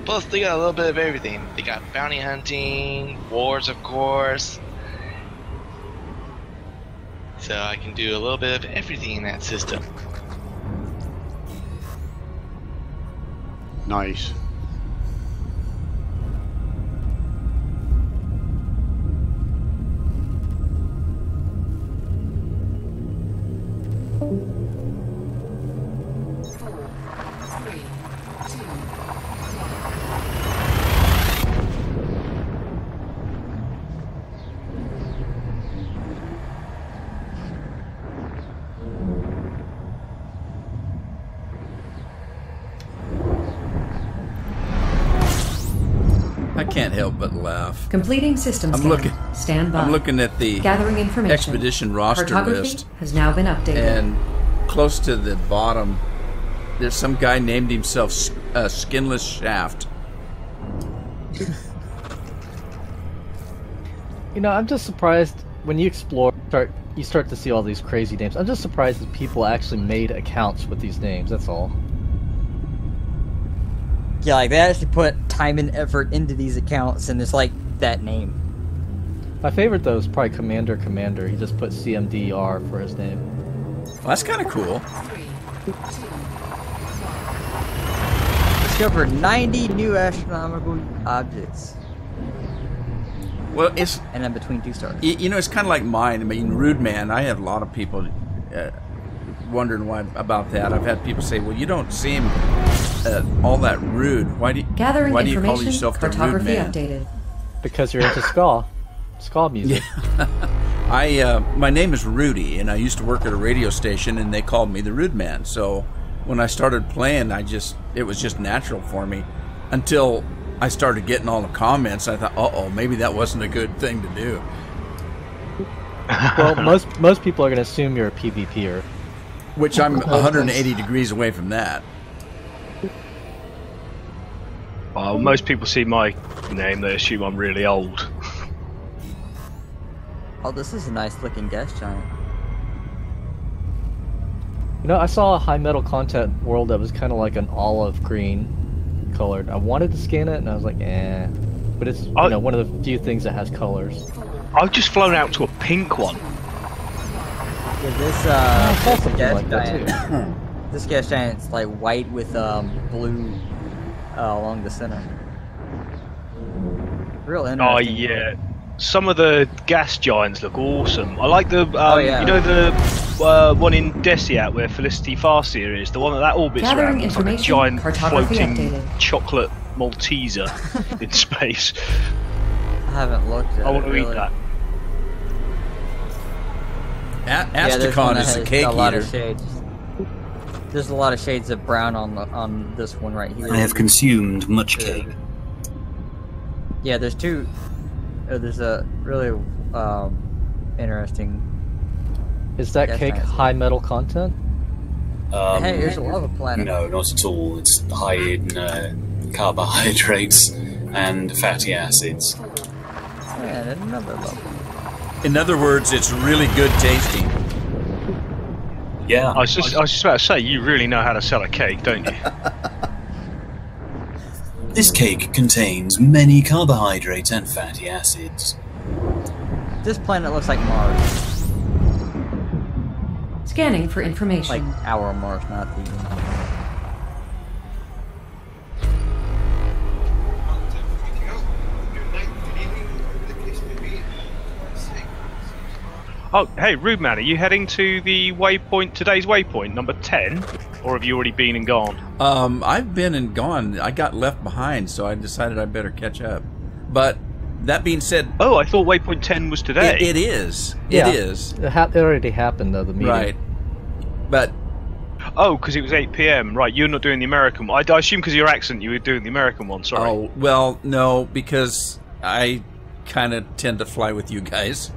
Plus, they got a little bit of everything. They got bounty hunting, wars, of course. So I can do a little bit of everything in that system. Nice. can't help but laugh. Completing system scan. Stand by. I'm looking at the gathering information. expedition roster Cartography list. Has now been updated. And close to the bottom, there's some guy named himself Skinless Shaft. You know, I'm just surprised when you explore, you start to see all these crazy names. I'm just surprised that people actually made accounts with these names. That's all. Yeah, like they actually put time and effort into these accounts, and it's like that name. My favorite though is probably Commander. He just put CMDR for his name. Well, that's kind of cool. Discovered 90 new astronomical objects. Well, it's and then between 2 stars. You know, it's kind of like mine. I mean, Rudeman. I have a lot of people wondering why about that. I've had people say, "Well, you don't seem all that rude. Why do you call yourself the Rude Man?" Updated. Because you're into ska music. Yeah. My name is Rudy, and I used to work at a radio station, and they called me the Rude Man. So when I started playing, it was just natural for me until I started getting all the comments. I thought, uh-oh, maybe that wasn't a good thing to do. Well, most people are going to assume you're a PvPer. Which I'm 180 degrees away from that. Well, most people see my name, they assume I'm really old. Oh, this is a nice looking gas giant. You know, I saw a high metal content world that was kind of like an olive green colored. I wanted to scan it, and I was like, eh. But it's one of the few things that has colors. I've just flown out to a pink one. Yeah, this gas giant. This gas giant's like white with blue along the center. Real interesting. Oh yeah, some of the gas giants look awesome. I like the you know the one in Desiat where Felicity Farseer is, the one that orbits around. It's like a giant floating chocolate Malteser in space. I haven't looked at it. I want to eat that. Asticon is the cake eater. There's a lot of shades of brown on this one right here. I have consumed much cake. Yeah, there's two. There's a really interesting. Is that cake high metal content? Hey, here's a lava planet. No, not at all. It's high in carbohydrates and fatty acids. And another lava. In other words, it's really good tasting. Yeah. I was just about to say, you really know how to sell a cake, don't you? This cake contains many carbohydrates and fatty acids. This planet looks like Mars. Scanning for information. Like our Mars, not the... Oh, hey, Rudeman, are you heading to the Waypoint, today's Waypoint, number 10? Or have you already been and gone? I've been and gone. I got left behind, so I decided I better catch up. But that being said... Oh, I thought Waypoint 10 was today. It is. Yeah, it is. It already happened, though, the meeting. Right. But... Oh, because it was 8 PM. Right, you're not doing the American one. I assume because of your accent you were doing the American one, sorry. Oh, well, no, because I kind of tend to fly with you guys.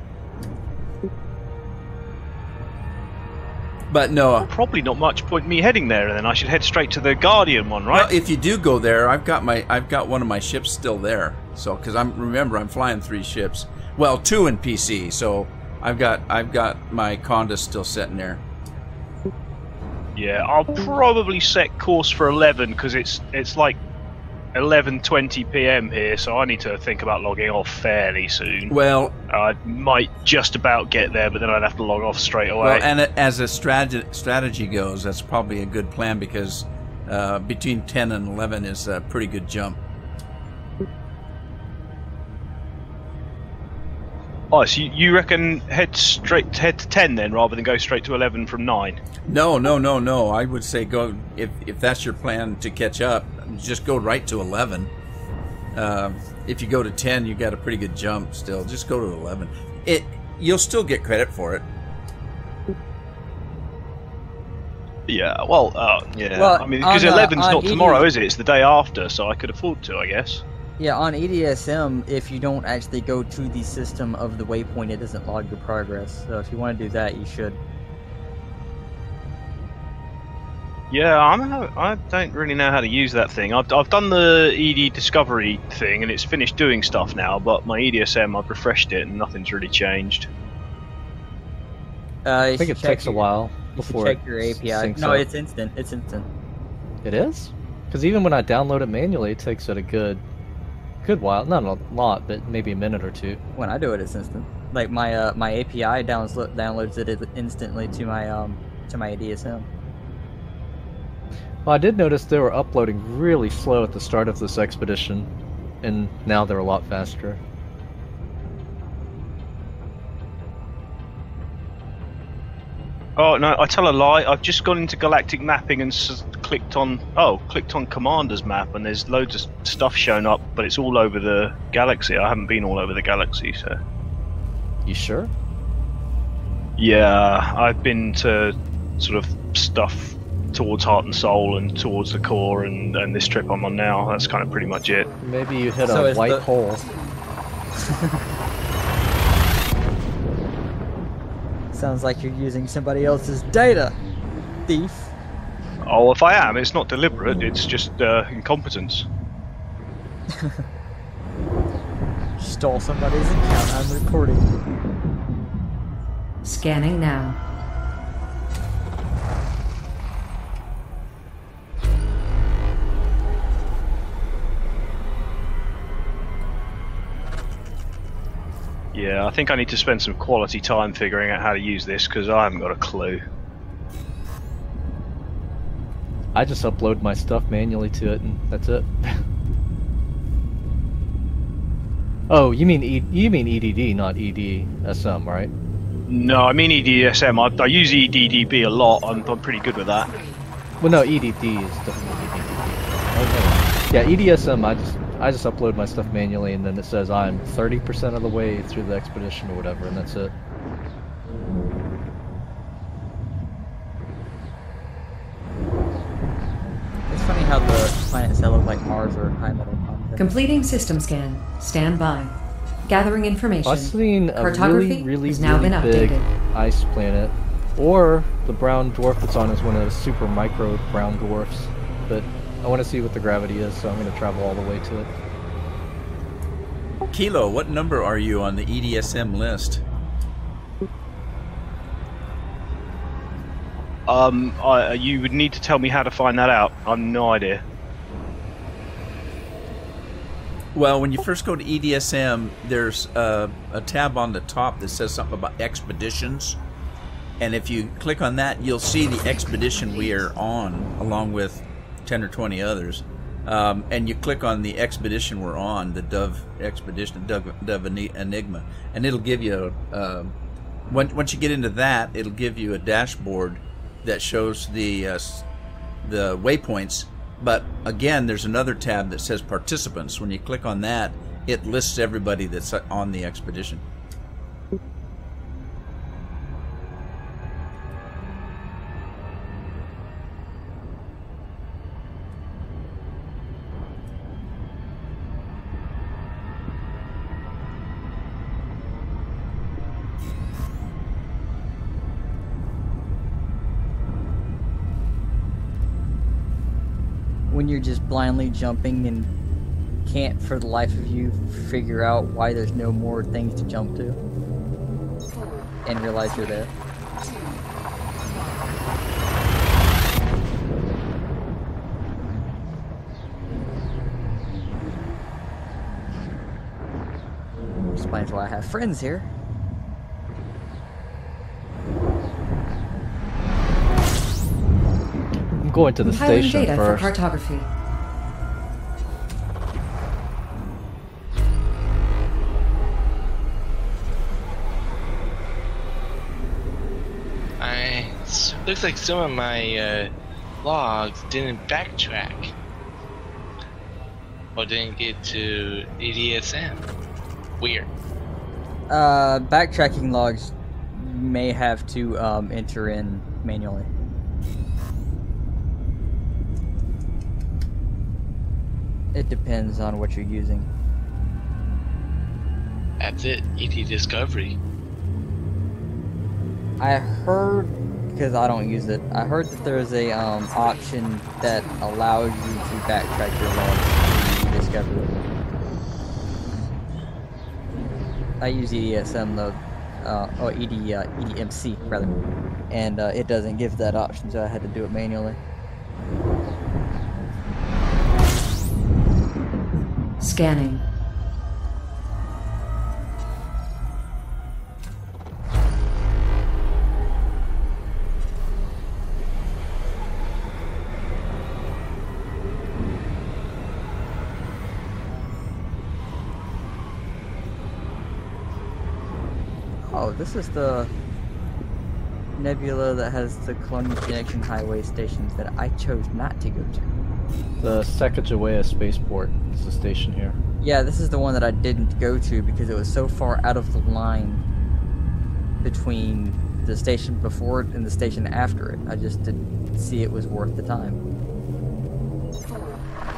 But no, well, probably not much point me heading there, and then I should head straight to the Guardian one, right? Well, if you do go there, I've got one of my ships still there. So, because I'm flying 3 ships, well, 2 in PC. So I've got my Conda still sitting there. Yeah, I'll probably set course for 11 because it's like 11:20 PM here, so I need to think about logging off fairly soon. Well, I might just about get there, but then I'd have to log off straight away. Well, and as a strategy goes, that's probably a good plan because between 10 and 11 is a pretty good jump. Oh, so you reckon head to 10 then, rather than go straight to 11 from 9? No. I would say go if that's your plan to catch up. Just go right to 11. If you go to 10, you got a pretty good jump still. Just go to 11. You'll still get credit for it. Yeah, well, yeah. Well, I mean, because 11's not tomorrow, is it? It's the day after, so I could afford to, I guess. Yeah, on EDSM, if you don't actually go to the system of the waypoint, it doesn't log your progress. So if you want to do that, you should. Yeah, I don't really know how to use that thing. I've done the ED discovery thing and it's finished doing stuff now, but my EDSM, I've refreshed it and nothing's really changed. I think it takes a while before check your API. No, it's instant. It's instant. It is? Because even when I download it manually, it takes it a good while. Not a lot, but maybe a minute or two. When I do it, it's instant. Like my my API downloads it instantly to my ADSM. Well, I did notice they were uploading really slow at the start of this expedition, and now they're a lot faster. Oh no, I tell a lie. I've just gone into galactic mapping and clicked on Commander's map, and there's loads of stuff shown up, but it's all over the galaxy. I haven't been all over the galaxy, so. You sure? Yeah, I've been to sort of stuff towards Heart and Soul and towards the core, and this trip I'm on now. That's kind of pretty much it. Maybe you hit a white hole. Sounds like you're using somebody else's data, thief. Oh, if I am, it's not deliberate, it's just incompetence. Stole somebody's account, I'm recording. Scanning now. Yeah, I think I need to spend some quality time figuring out how to use this, because I haven't got a clue. I just upload my stuff manually to it, and that's it. Oh, you mean EDD, not EDSM, right? No, I mean EDSM. I use EDDB a lot. I'm pretty good with that. Well, no, EDD is definitely EDDB. Yeah, EDSM, I just upload my stuff manually, and then it says I'm 30% of the way through the expedition or whatever, and that's it. It's funny how the planets that look like Mars are high metal content. Completing system scan. Stand by. Gathering information. I've seen a Cartography really has now been big updated. ice planet, or the brown dwarf that's on is one of those super micro brown dwarfs, but I want to see what the gravity is, so I'm going to travel all the way to it. Kilo, what number are you on the EDSM list? You would need to tell me how to find that out. I've no idea. Well, when you first go to EDSM, there's a tab on the top that says something about expeditions. And if you click on that, you'll see the expedition we are on, along with 10 or 20 others. And you click on the expedition we're on, the Dove expedition, Dove Enigma, and it'll give you once you get into that, it'll give you a dashboard that shows the waypoints. But again, there's another tab that says participants. When you click on that, it lists everybody that's on the expedition. When you're just blindly jumping and can't for the life of you figure out why there's no more things to jump to and realize you're there. Explains why I have friends here. I'm going to the station data first. For cartography. Looks like some of my logs didn't backtrack, or didn't get to EDSM. Weird. Backtracking logs may have to enter in manually. It depends on what you're using. That's it. ED Discovery. I heard, because I don't use it, I heard that there's a option that allows you to backtrack your logs to Discovery. I use EDSM though, or EDMC rather, and it doesn't give that option, so I had to do it manually. Scanning. Oh, this is the nebula that has the Colonia connection highway stations that I chose not to go to. The Sacagawea spaceport is the station here. Yeah, this is the one that I didn't go to because it was so far out of the line between the station before it and the station after it. I just didn't see it was worth the time.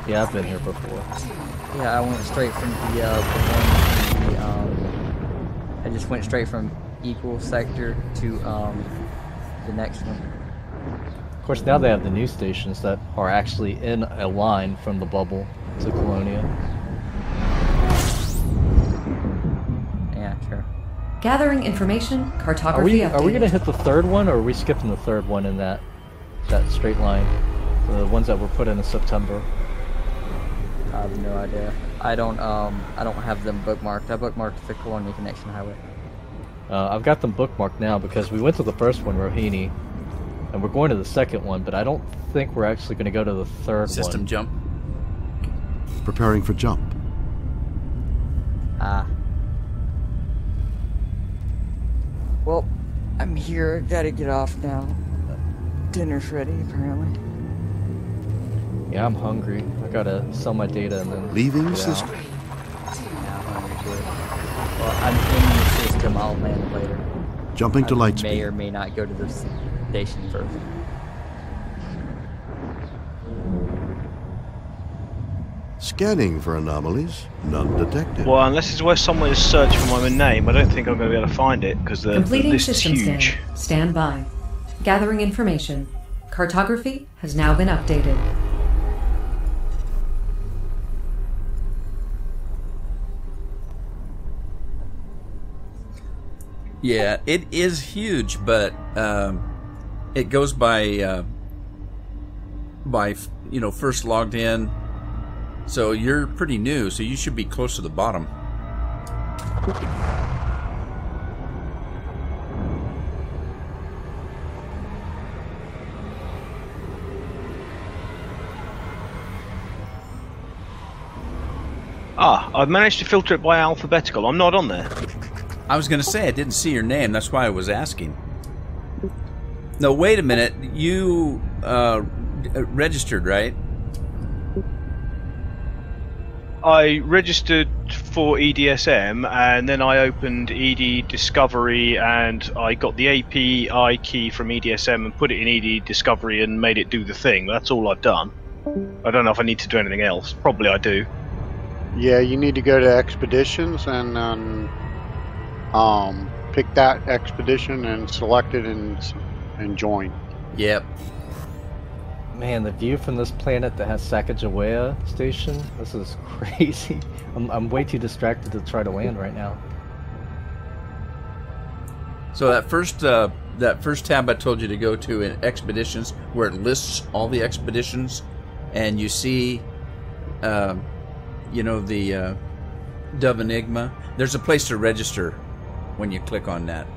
Yeah, I've been here before. Yeah, I went straight from the I just went straight from Equal Sector to the next one. Of course, now they have the new stations that are actually in a line from the bubble to Colonia. Yeah, sure. Gathering information, cartography updated. Are we gonna hit the third one, or are we skipping the third one in that straight line? The ones that were put in September. I have no idea. I don't have them bookmarked. I bookmarked the Colonia Connection Highway. I've got them bookmarked now because we went to the first one, Rohini, and we're going to the second one, but I don't think we're actually going to go to the third one. System jump. Preparing for jump. Well, I'm here. Gotta get off now. Dinner's ready, apparently. Yeah, I'm hungry. I gotta sell my data and then leaving system. Yeah, I'm hungry too. Well, I'm in the system. I'll land later. Jumping to light speed. May or may not go to the station first. Scanning for anomalies. None detected. Well, unless it's where someone is searching for my name, I don't think I'm going to be able to find it because the list is huge. Stand by. Gathering information. Cartography has now been updated. Yeah, it is huge, but it goes by first logged in. So you're pretty new, so you should be close to the bottom. I've managed to filter it by alphabetical. I'm not on there. I was going to say I didn't see your name. That's why I was asking. No, wait a minute. You registered, right? I registered for EDSM, and then I opened ED Discovery, and I got the API key from EDSM and put it in ED Discovery and made it do the thing. That's all I've done. I don't know if I need to do anything else. Probably I do. Yeah, you need to go to Expeditions and pick that expedition and select it and join. Yep. Man, the view from this planet that has Sacagawea station, this is crazy. I'm way too distracted to try to land right now. So that first tab I told you to go to in Expeditions, where it lists all the expeditions, and you see, the DoveEnigma. There's a place to register when you click on that.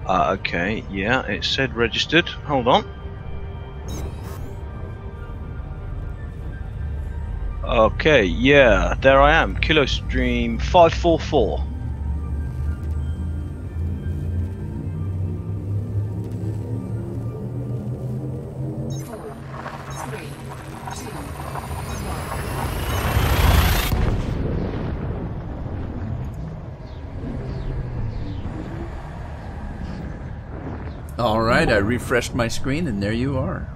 Okay, yeah, it said registered. Hold on. Okay, yeah, there I am. Kilo Stream 544. All right, I refreshed my screen, and there you are.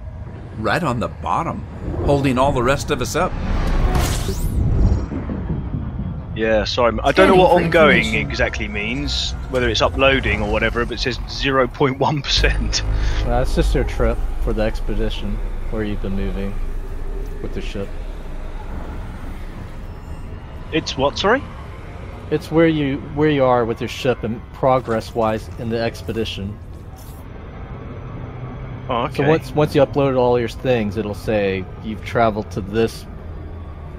right on the bottom, holding all the rest of us up. Yeah, sorry. I don't know what ongoing exactly means, whether it's uploading or whatever, but it says 0.1%. That's just your trip for the expedition where you've been moving with the ship. It's what, sorry? It's where you are with your ship and progress-wise in the expedition. Oh, okay. So once you upload all your things, it'll say you've traveled to this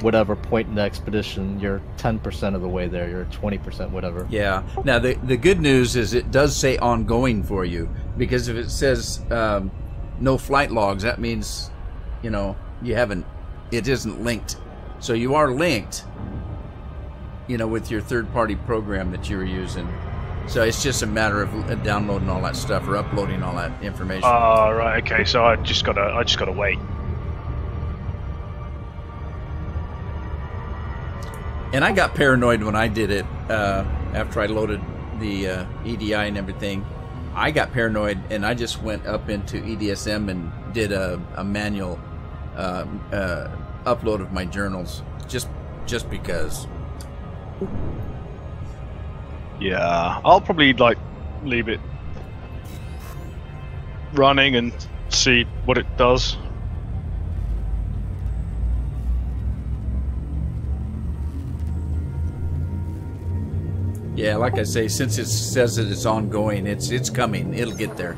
whatever point in the expedition. You're 10% of the way there. You're 20%, whatever. Yeah. Now the good news is it does say ongoing for you, because if it says no flight logs, that means you haven't. It isn't linked. So you are linked. With your third-party program that you were using. So it's just a matter of downloading all that stuff or uploading all that information. Oh, right, okay. So I just gotta wait. And I got paranoid when I did it after I loaded the EDI and everything. I got paranoid and I just went up into EDSM and did a manual upload of my journals just because. Yeah, I'll probably leave it running and see what it does. Yeah, like I say, since it says that it's ongoing, it's coming. It'll get there.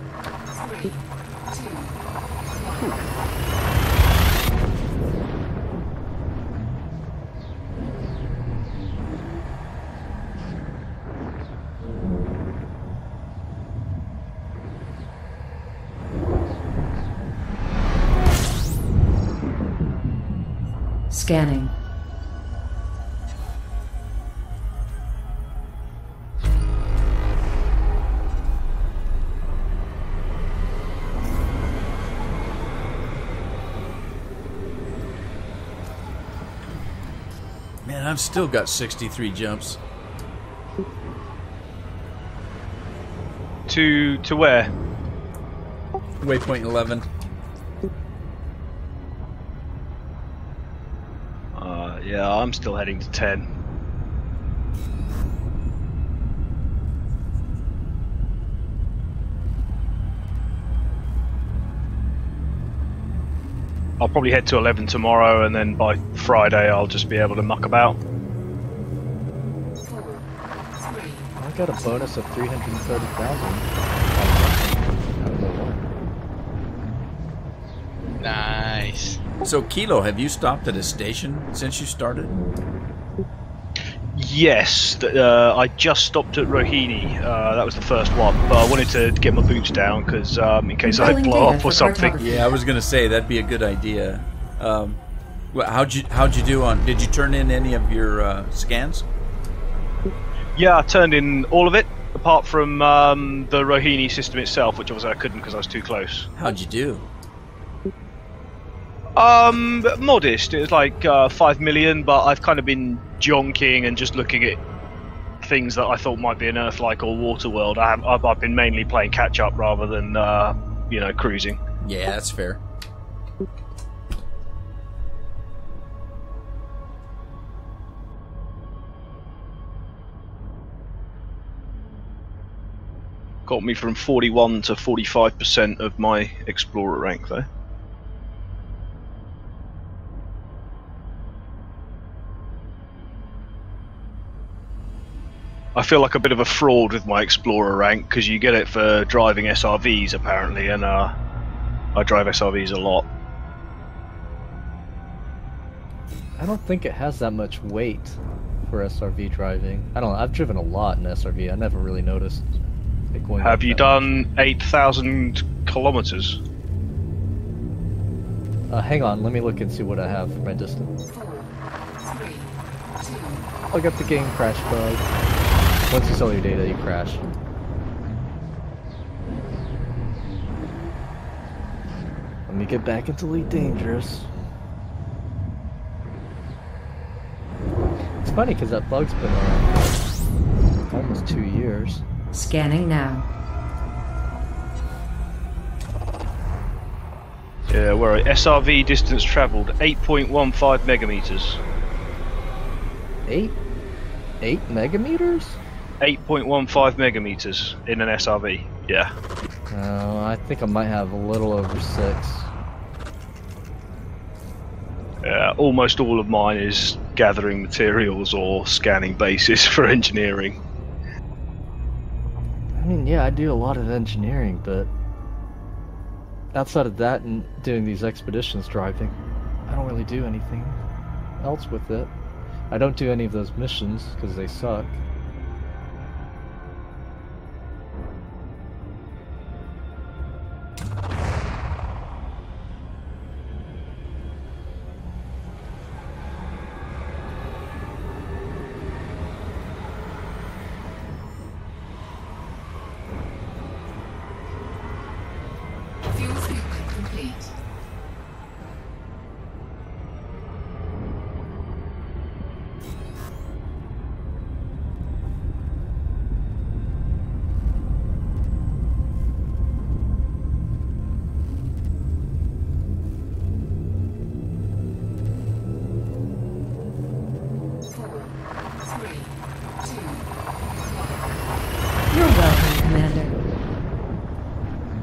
Scanning. Man, I've still got 63 jumps. To where? Waypoint 11. Yeah, I'm still heading to 10. I'll probably head to 11 tomorrow, and then by Friday I'll just be able to muck about. I got a bonus of 330,000. Nice. So, Kilo, have you stopped at a station since you started? Yes, I just stopped at Rohini. That was the first one, but I wanted to get my boots down because in case I blow up or something. Yeah, I was going to say that'd be a good idea. How'd you do on? Did you turn in any of your scans? Yeah, I turned in all of it apart from the Rohini system itself, which obviously I couldn't because I was too close. How'd you do? Modest. It was like 5 million, but I've kind of been jonking and just looking at things that I thought might be an Earth-like or water world. I've been mainly playing catch-up rather than, cruising. Yeah, that's fair. Got me from 41 to 45% of my Explorer rank, though. I feel like a bit of a fraud with my Explorer rank because you get it for driving SRVs apparently, and I drive SRVs a lot. I don't think it has that much weight for SRV driving. I don't know. I've driven a lot in SRV. I never really noticed it going. Have you done 8,000 kilometers? Hang on. Let me look and see what I have for my distance. I got the game crash bug. Once you sell your data, you crash. Let me get back into Elite Dangerous. It's funny because that bug's been around for almost 2 years. Scanning now. Yeah, where SRV distance travelled 8.15 megameters. 8 megameters? 8.15 megameters in an SRV. Yeah. I think I might have a little over 6. Almost all of mine is gathering materials or scanning bases for engineering. I mean, yeah, I do a lot of engineering, but outside of that and doing these expeditions driving, I don't really do anything else with it. I don't do any of those missions because they suck.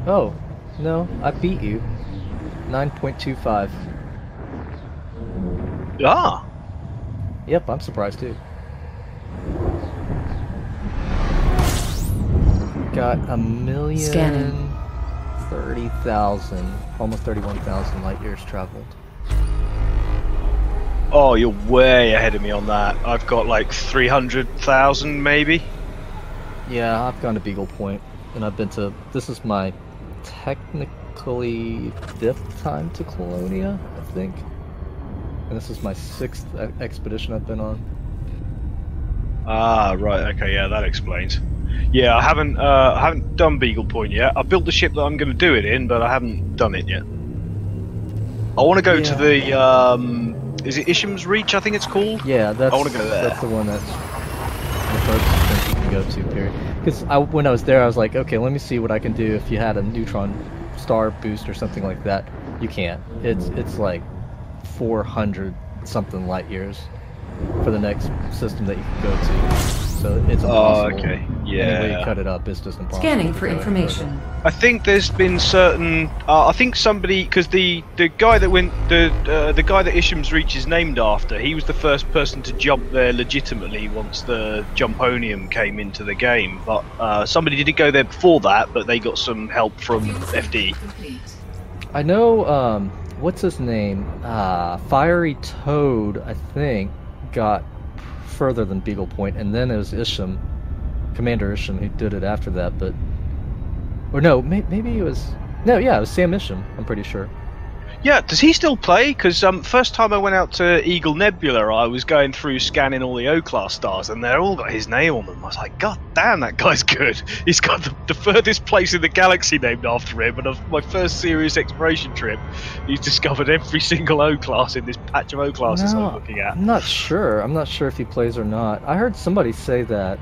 Oh, no, I beat you. 9.25. Ah! Yep, I'm surprised too. Got 1,030,000, almost 31,000 light years traveled. Oh, you're way ahead of me on that. I've got like 300,000 maybe. Yeah, I've gone to Beagle Point, and I've been to. This is my technically 5th time to Colonia, I think. And this is my 6th expedition I've been on. Ah, right. Okay, yeah, that explains. Yeah, I haven't done Beagle Point yet. I built the ship that I'm going to do it in, but I haven't done it yet. I want to go to the is it Isham's Reach? I think it's called. Yeah, that's. I want to go there. That's the one that's the furthest you can go to. Period. Because when I was there, I was like, okay, let me see what I can do if you had a neutron star boost or something like that. You can't. It's like 400 something light years for the next system that you can go to. So it's impossible. Oh, okay. Yeah. Any way you cut it up, it's just impossible. Scanning for information. I think there's been certain. I think somebody, because the guy that went, the guy that Isham's Reach is named after, he was the first person to jump there legitimately once the Jumponium came into the game. But somebody did go there before that, but they got some help from FD. I know. What's his name? Fiery Toad, I think, got further than Beagle Point, and then it was Isham, Commander Isham, who did it after that. But or no, maybe it was it was Sam Isham. I'm pretty sure. Yeah, does he still play? Because first time I went out to Eagle Nebula, I was going through scanning all the O-class stars, and they're all got his name on them. I was like, God damn, that guy's good. He's got the furthest place in the galaxy named after him, and on my first serious exploration trip, he's discovered every single O-class in this patch of O-classes I'm looking at. I'm not sure. I'm not sure if he plays or not. I heard somebody say that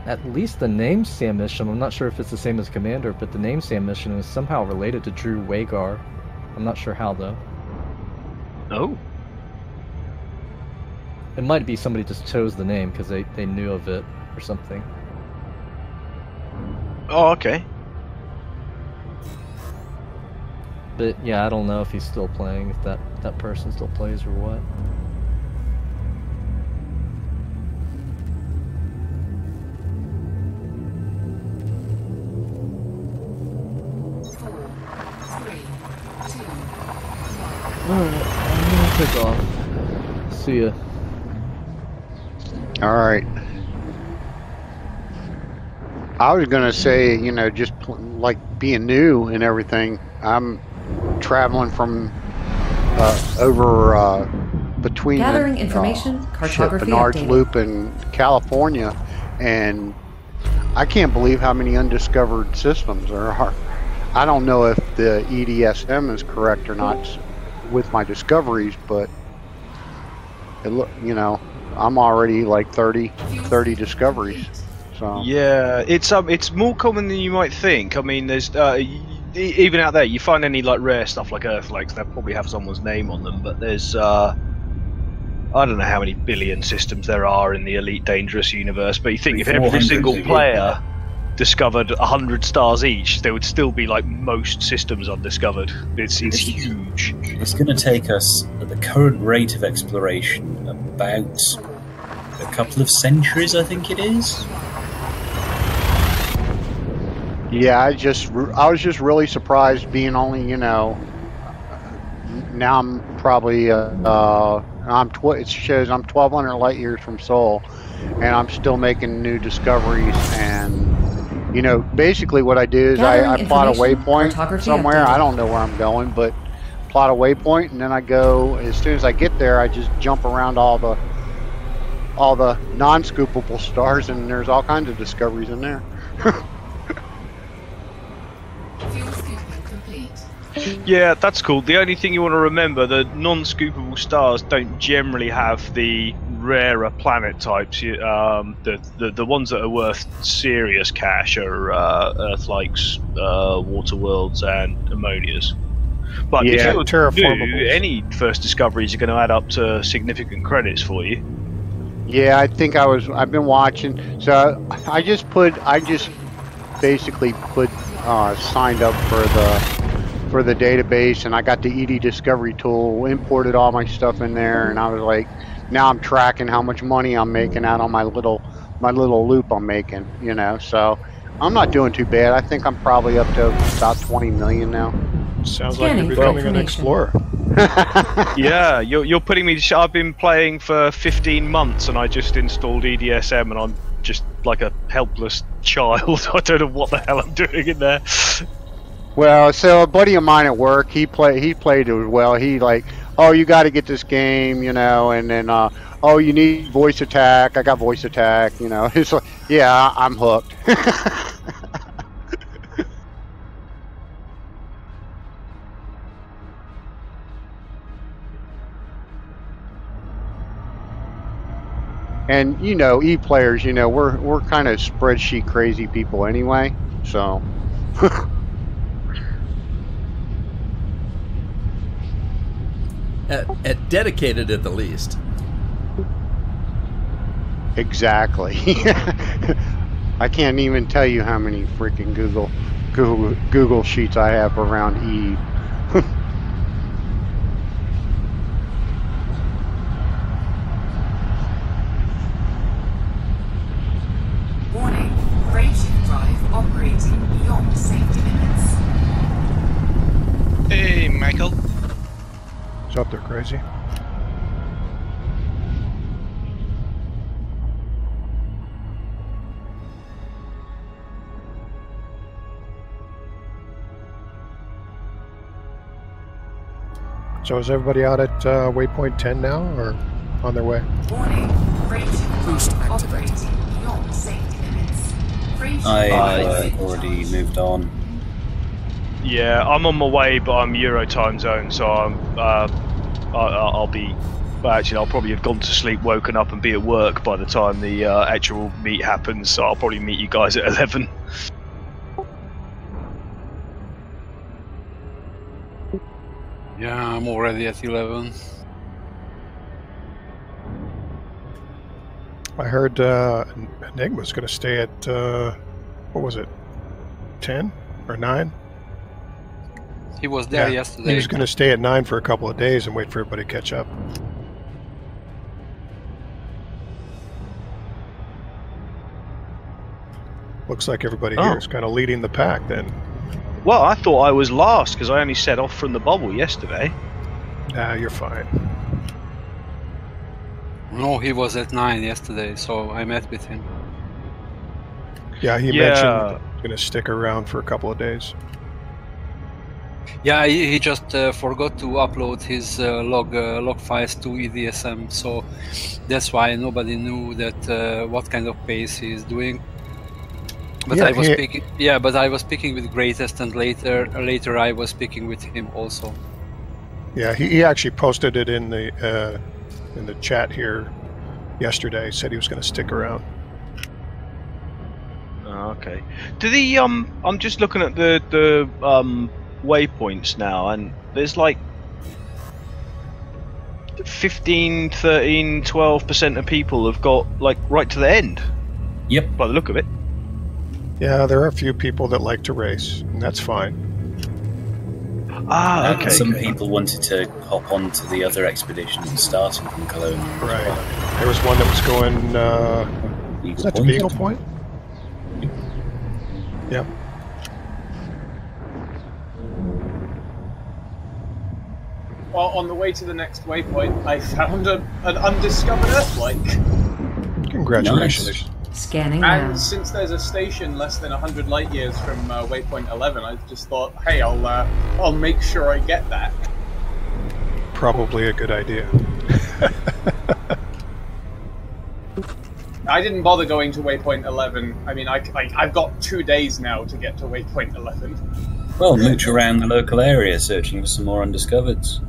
at least the name Sam Isham, I'm not sure if it's the same as Commander, but the name Sam Isham is somehow related to Drew Wagar. I'm not sure how, though. Oh. It might be somebody just chose the name because they knew of it or something. Oh, okay. But yeah, I don't know if he's still playing, if that person still plays or what. Alright, I'm gonna take off. See ya. Alright. I was gonna say, just like being new and everything, I'm traveling from over between gathering information, cartography Bernard's updated. Loop in California, and I can't believe how many undiscovered systems there are. I don't know if the EDSM is correct or not with my discoveries, but I'm already like 30 discoveries. So yeah, it's more common than you might think. I mean, there's even out there, you find any like rare stuff like Earthlights, they'll probably have someone's name on them. But there's I don't know how many billion systems there are in the Elite Dangerous universe. But you think if every single player discovered 100 stars each, there would still be like most systems undiscovered. It's huge. It's going to take us, at the current rate of exploration, about a couple of centuries, I think it is. Yeah, I was just really surprised being only, you know, now I'm probably it shows I'm 1,200 light years from Sol, and I'm still making new discoveries. And you know, basically what I do is I plot a waypoint somewhere. I don't know where I'm going, but plot a waypoint, and then I go. As soon as I get there, I just jump around all the non-scoopable stars, and there's all kinds of discoveries in there. Yeah, that's cool. The only thing you want to remember, the non-scoopable stars don't generally have the rarer planet types. The ones that are worth serious cash are Earthlikes, water worlds, and ammonias. But if you do, any first discoveries are going to add up to significant credits for you. Yeah, I think I've been watching. So I just basically signed up for the database, and I got the ED Discovery tool, imported all my stuff in there, and I was like, now I'm tracking how much money I'm making out on my little loop I'm making, you know. So I'm not doing too bad. I think I'm probably up to about 20 million now. Sounds like you're becoming an explorer. Yeah, you're putting me. I've been playing for 15 months, and I just installed EDSM, and I'm just like a helpless child. I don't know what the hell I'm doing in there. Well, so a buddy of mine at work, he played it as well. He like, oh, you got to get this game, you know, and then oh, you need voice attack. I got voice attack, you know. It's like, yeah, I'm hooked. And you know, players, you know, we're kind of spreadsheet crazy people anyway, so. At dedicated at the least. Exactly. I can't even tell you how many freaking Google sheets I have around Eve. Warning, raging drive operating beyond safety limits. Hey, Michael. What's up there, crazy? So is everybody out at Waypoint 10 now, or on their way? Warning, raging boost operating beyond safety limits. I've already moved on. Yeah, I'm on my way, but I'm Euro time zone, so I'll be. Well, actually, I'll probably have gone to sleep, woken up, and be at work by the time the actual meet happens. So I'll probably meet you guys at 11. Yeah, I'm already at 11. I heard Enigma's going to stay at what was it, 10 or 9? He was there yesterday. He was going to stay at 9 for a couple of days and wait for everybody to catch up. Looks like everybody here is kind of leading the pack then. Well, I thought I was last because I only set off from the bubble yesterday. Nah, you're fine. No, he was at 9 yesterday, so I met with him. Yeah, he mentioned he's going to stick around for a couple of days. Yeah, he just forgot to upload his log files to EDSM, so that's why nobody knew that what kind of pace he's doing. But I was speaking. Yeah, but I was speaking with Greatest, and later I was speaking with him also. Yeah, he actually posted it in the chat here yesterday. Said he was going to stick around. Oh, okay. Do the I'm just looking at the waypoints now, and there's like 15, 13, 12% of people have got like right to the end. Yep. By the look of it. Yeah, there are a few people that like to race, and that's fine. Ah, okay. Some people wanted to hop onto the other expeditions starting from Colonia. Right. There was one that was going. Is that the Beagle Point? Yep. Well, on the way to the next waypoint, I found an undiscovered Earth-like. Congratulations. Nice. Scanning And now. since there's a station less than 100 light years from waypoint 11, I just thought, hey, I'll make sure I get that. Probably a good idea. I didn't bother going to waypoint 11. I mean, I've got 2 days now to get to waypoint 11. Well, mooch around the local area searching for some more undiscovereds.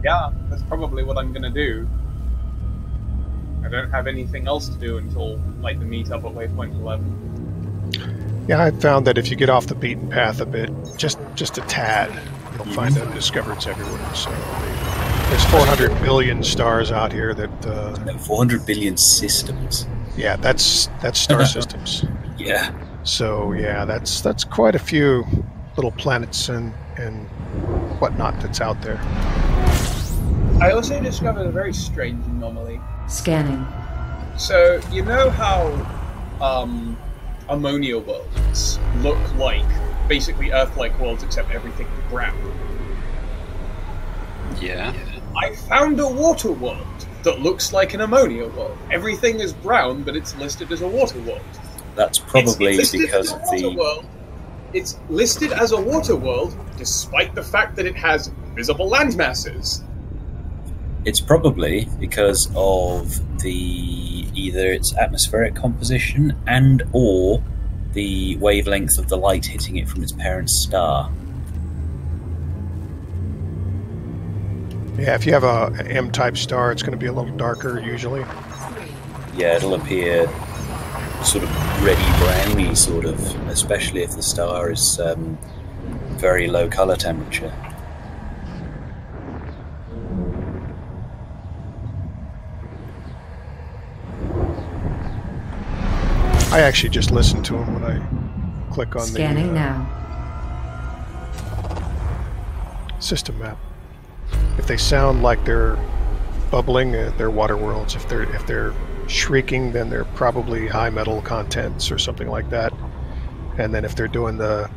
Yeah, that's probably what I'm gonna do. I don't have anything else to do until, like, the meetup at waypoint 11. Yeah, I found that if you get off the beaten path a bit, just a tad, you'll find undiscovereds everywhere. So there's 400 billion stars out here that. 400 billion systems. Yeah, that's star systems. Yeah. So yeah, that's quite a few little planets and whatnot that's out there. I also discovered a very strange anomaly. Scanning. So, you know how ammonia worlds look like basically Earth-like worlds except everything is brown? Yeah. I found a water world that looks like an ammonia world. Everything is brown, but it's listed as a water world. That's probably because of the... World. It's listed as a water world, despite the fact that it has visible landmasses. It's probably because of either its atmospheric composition and or the wavelength of the light hitting it from its parent star. Yeah, if you have a M-type star, it's going to be a little darker usually. Yeah, it'll appear sort of reddy-browny, sort of, especially if the star is very low color temperature. I actually just listen to them when I click on Scanning now. System map. If they sound like they're bubbling, they're water worlds. If they're shrieking, then they're probably high metal contents or something like that. And then if they're doing the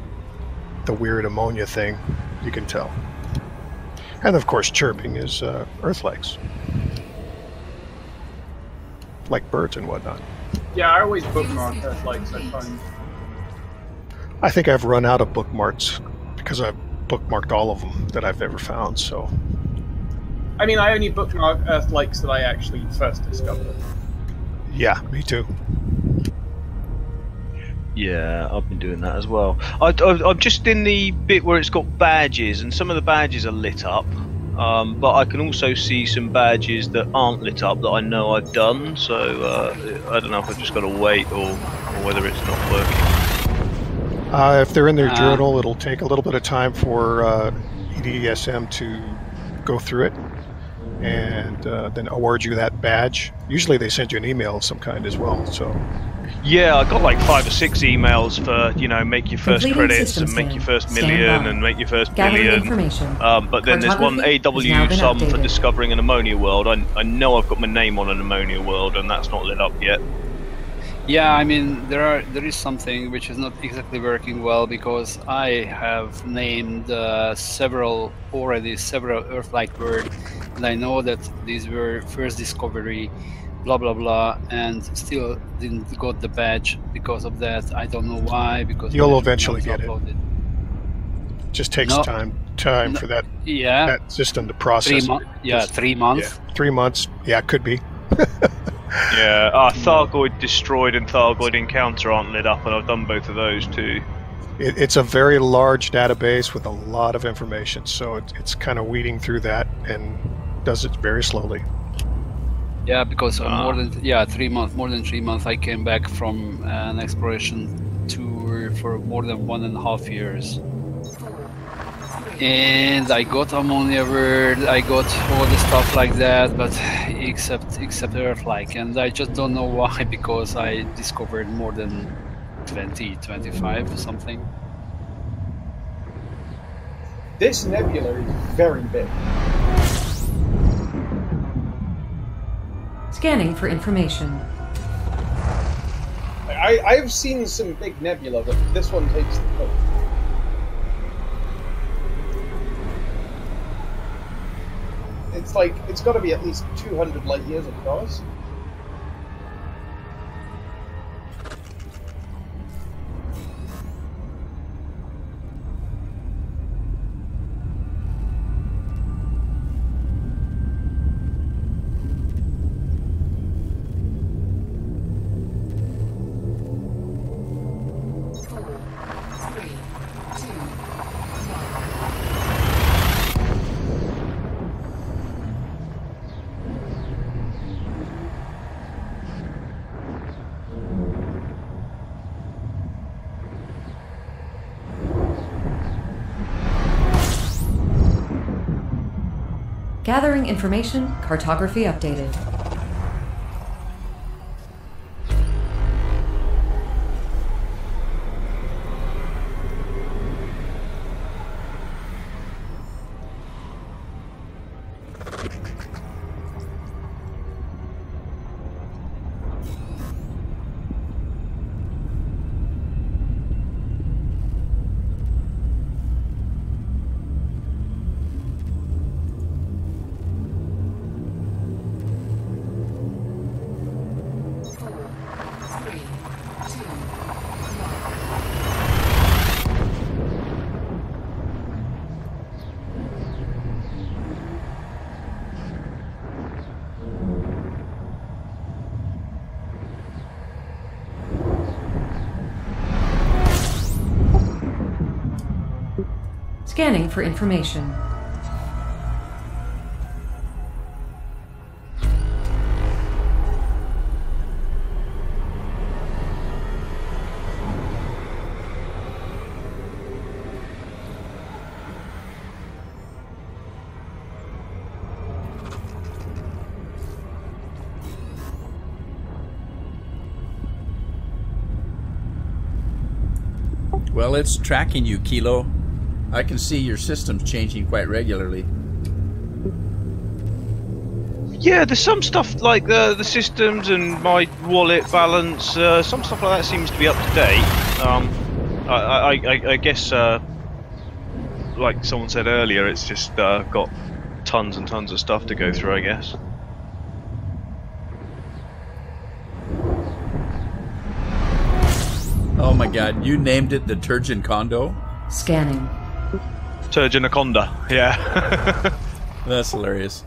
weird ammonia thing, you can tell. And of course, chirping is Earth-likes, like birds and whatnot. Yeah, I always bookmark Earth-likes, I find. I think I've run out of bookmarks because I've bookmarked all of them that I've ever found, so... I mean, I only bookmark Earth-likes that I actually first discovered. Yeah, me too. Yeah, I've been doing that as well. I'm just in the bit where it's got badges, and some of the badges are lit up. But I can also see some badges that aren't lit up that I know I've done, so I don't know if I've just got to wait or whether it's not working. If they're in their journal, it'll take a little bit of time for EDSM to go through it and then award you that badge. Usually they send you an email of some kind as well. So. Yeah, I got like 5 or 6 emails for, make your first credits and make your first million and make your first billion. But then there's one AW sum for discovering an ammonia world. I know I've got my name on an ammonia world and that's not lit up yet. Yeah, I mean, there is something which is not exactly working well because I have named several Earth-like words, and I know that these were first discovery, blah blah blah, and still didn't got the badge because of that. I don't know why. Because you'll eventually get it. Just takes time for that. Yeah. That system to process. 3 months. Yeah, 3 months. Yeah, it could be. Yeah, Thargoid Destroyed and Thargoid Encounter aren't lit up, and I've done both of those too. It's a very large database with a lot of information, so it's kind of weeding through that and does it very slowly. Yeah, because more than 3 months, I came back from an exploration tour for more than 1.5 years. And I got ammonia word, I got all the stuff like that, but except Earth-like, and I just don't know why, because I discovered more than 20, 25 or something. This nebula is very big. Scanning for information. I've seen some big nebula, but this one takes the cake. It's like, it's got to be at least 200 light years across. Gathering information, cartography updated. Scanning for information. Well, it's tracking you, Kilo. I can see your system's changing quite regularly. Yeah, there's some stuff like the systems and my wallet balance. Some stuff like that seems to be up to date. I guess, like someone said earlier, it's just got tons and tons of stuff to go through, I guess. Oh my god, you named it the Turgeon Condo? Scanning. Turgeonaconda, yeah. That's hilarious.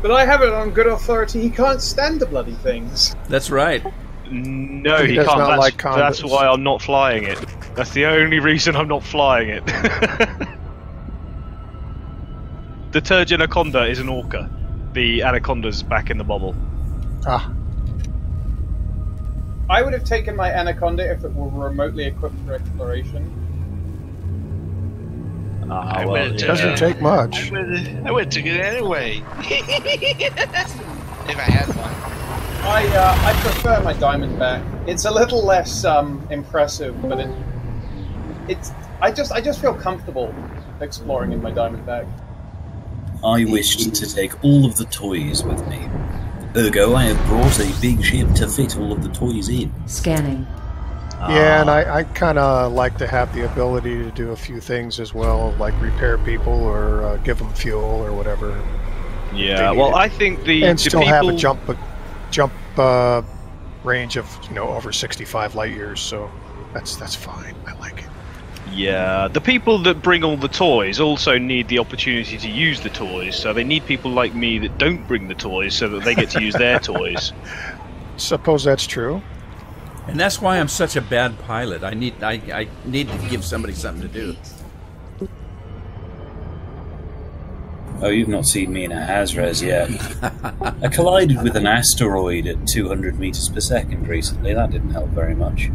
But I have it on good authority, he can't stand the bloody things. That's right. No, he can't. Not like that's why I'm not flying it. That's the only reason I'm not flying it. The Turgeonaconda is an orca. The anaconda's back in the bubble. Ah. I would have taken my anaconda if it were remotely equipped for exploration. It doesn't take much. I would have took it anyway. If I had one. I prefer my Diamondback. It's a little less impressive, but I just feel comfortable exploring in my Diamondback. I wished to take all of the toys with me. Ergo, I have brought a big ship to fit all of the toys in. Scanning. Yeah, and I kind of like to have the ability to do a few things as well, like repair people or give them fuel or whatever. Yeah, well, I think and still have a jump range of over 65 light years, so that's fine. I like it. Yeah, the people that bring all the toys also need the opportunity to use the toys, so they need people like me that don't bring the toys so that they get to use their toys. Suppose that's true. And that's why I'm such a bad pilot. I need to give somebody something to do. Oh, you've not seen me in a Hazres yet. I collided with an asteroid at 200 meters per second recently. That didn't help very much.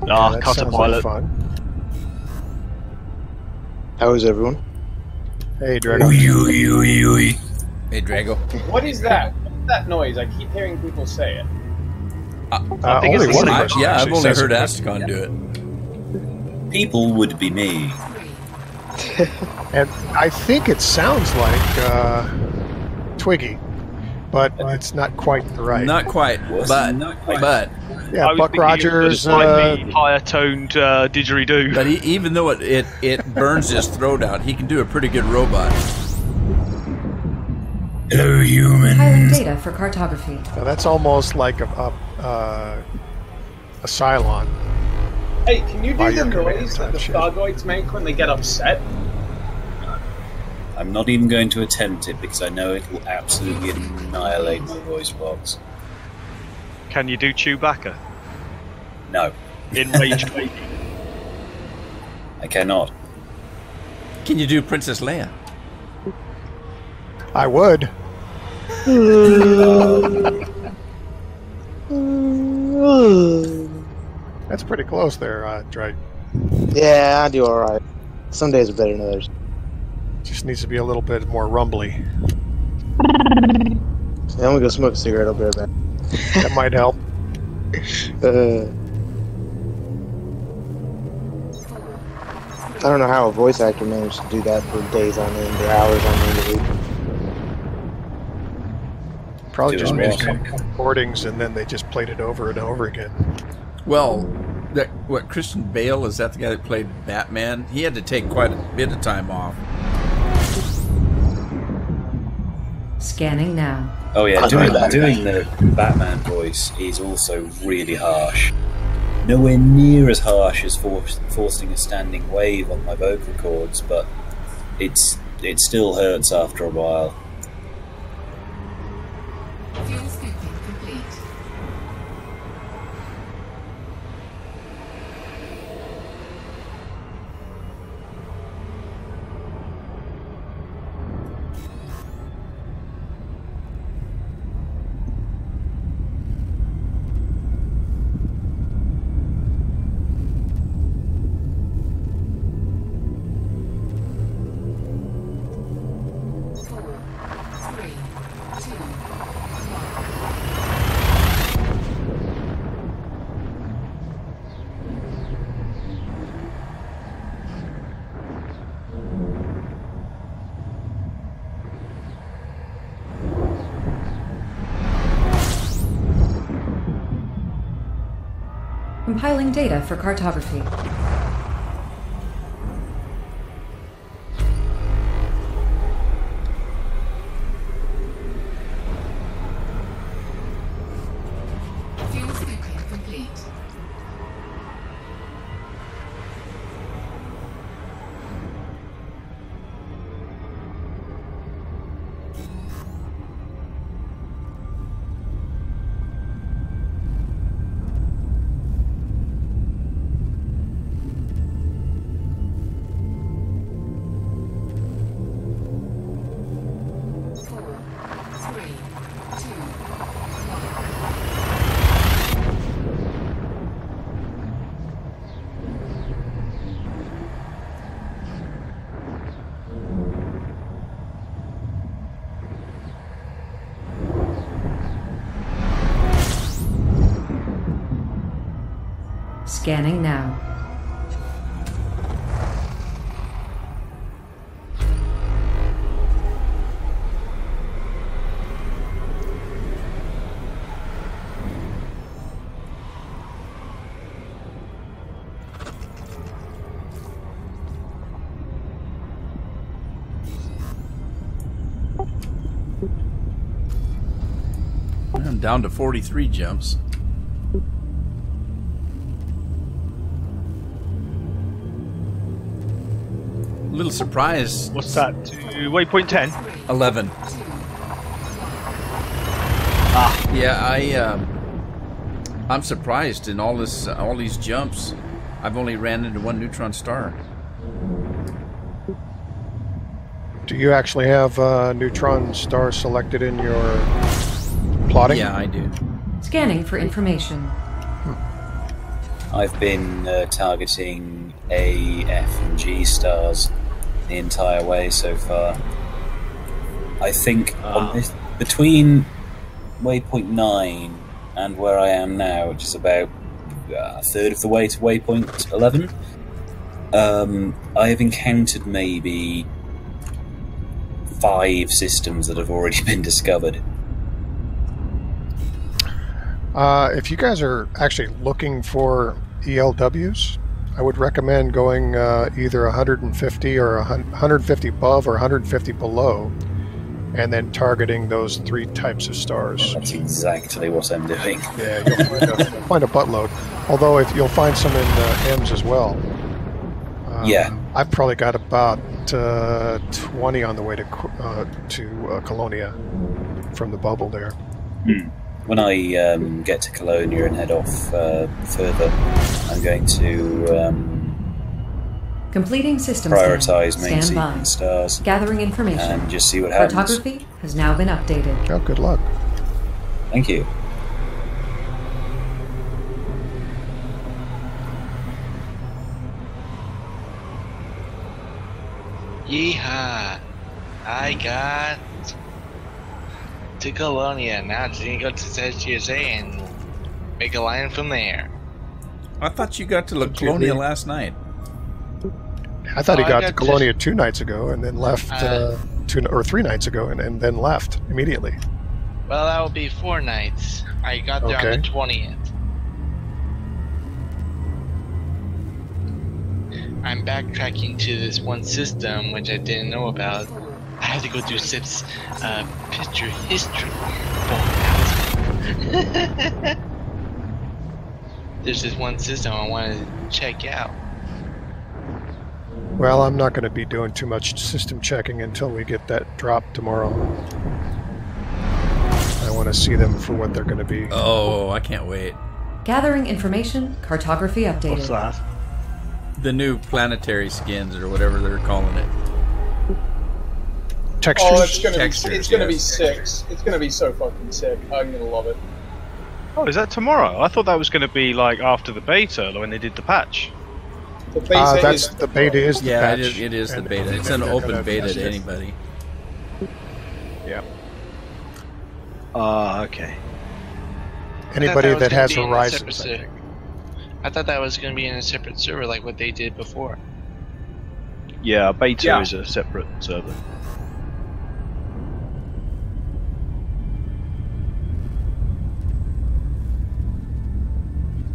Ah, that cutter sounds like pilot. fun. How is everyone? Hey, Drago. Hey, Drago. What is that? What's that noise? I keep hearing people say it. I think only it's one the of us same. Yeah, I've actually only says heard it. Asticon do it. People would be me. And I think it sounds like Twiggy, but it's not quite right. Not quite, but yeah, I was Buck thinking it was Rogers. slightly higher toned didgeridoo. But even though it burns his throat out, he can do a pretty good robot. Hello, human. Compiling data for cartography. Now that's almost like a Cylon. Hey, can you By do your the command noise that type the shit. Thargoids make when they get upset? I'm not even going to attempt it because I know it will absolutely annihilate my voice box. Can you do Chewbacca? No. In Rage 20? I cannot. Can you do Princess Leia? I would. That's pretty close there, Drake. Yeah, I do alright. Some days are better than others. Just needs to be a little bit more rumbly. Yeah, I'm gonna go smoke a cigarette. I'll be right back. That might help. I don't know how a voice actor managed to do that for days on end or hours on end a week. Probably Do just it made well. some recordings and then they just played it over and over again. Well, Christian Bale, is that the guy that played Batman? He had to take quite a bit of time off. Scanning now. Oh yeah, doing the Batman voice is also really harsh. Nowhere near as harsh as forcing a standing wave on my vocal cords, but it still hurts after a while. Fuel scooping complete. Compiling data for cartography. Fuel scooping complete. Scanning now. I'm down to 43 jumps. A little surprised. What's that? To Waypoint 10? 11. Ah. Yeah, I'm surprised in all these jumps. I've only ran into one neutron star. Do you actually have neutron stars selected in your plotting? Yeah, I do. Scanning for information. I've been targeting A, F, and G stars the entire way so far. I think on this, between Waypoint 9 and where I am now, which is about a third of the way to Waypoint 11, I have encountered maybe 5 systems that have already been discovered. If you guys are actually looking for ELWs, I would recommend going either 150 or 150 above or 150 below, and then targeting those 3 types of stars. That's exactly what I'm doing. Yeah, you'll find a buttload. Although if you'll find some in M's as well. Yeah. I've probably got about 20 on the way to Colonia from the bubble there. When I get to Colonia and head off further, I'm going to completing system prioritize main Stand by. sequence stars. Gathering information. And just see what happens. Cartography has now been updated. Oh, good luck. Thank you. Yeehaw! I got to Colonia. Now I just need to go to ZGSA and make a line from there. I thought you got to La Colonia last night. I thought he got to Colonia 2 nights ago and then left 2 or 3 nights ago and then left immediately. Well, that would be 4 nights. I got there on the 20th. I'm backtracking to this one system which I didn't know about. I had to go through SIP's picture history. There's this one system I wanted to check out. Well, I'm not going to be doing too much system checking until we get that drop tomorrow. I want to see them for what they're going to be. Oh, I can't wait. Gathering information. Cartography updated. What's that? The new planetary skins, or whatever they're calling it. Textures? Oh, it's gonna be yes. sick. It's gonna be so fucking sick. I'm gonna love it. Oh, is that tomorrow? I thought that was going to be like after the beta, when they did the patch. The beta that's the beta is the Yeah, patch. it is the and- beta. It's and an they're open gonna beta test to it. anybody. Yeah. Okay. Anybody that has Horizons, I Horizon. think. I thought that was going to be in a separate server like what they did before. Yeah, beta Yeah. is a separate server.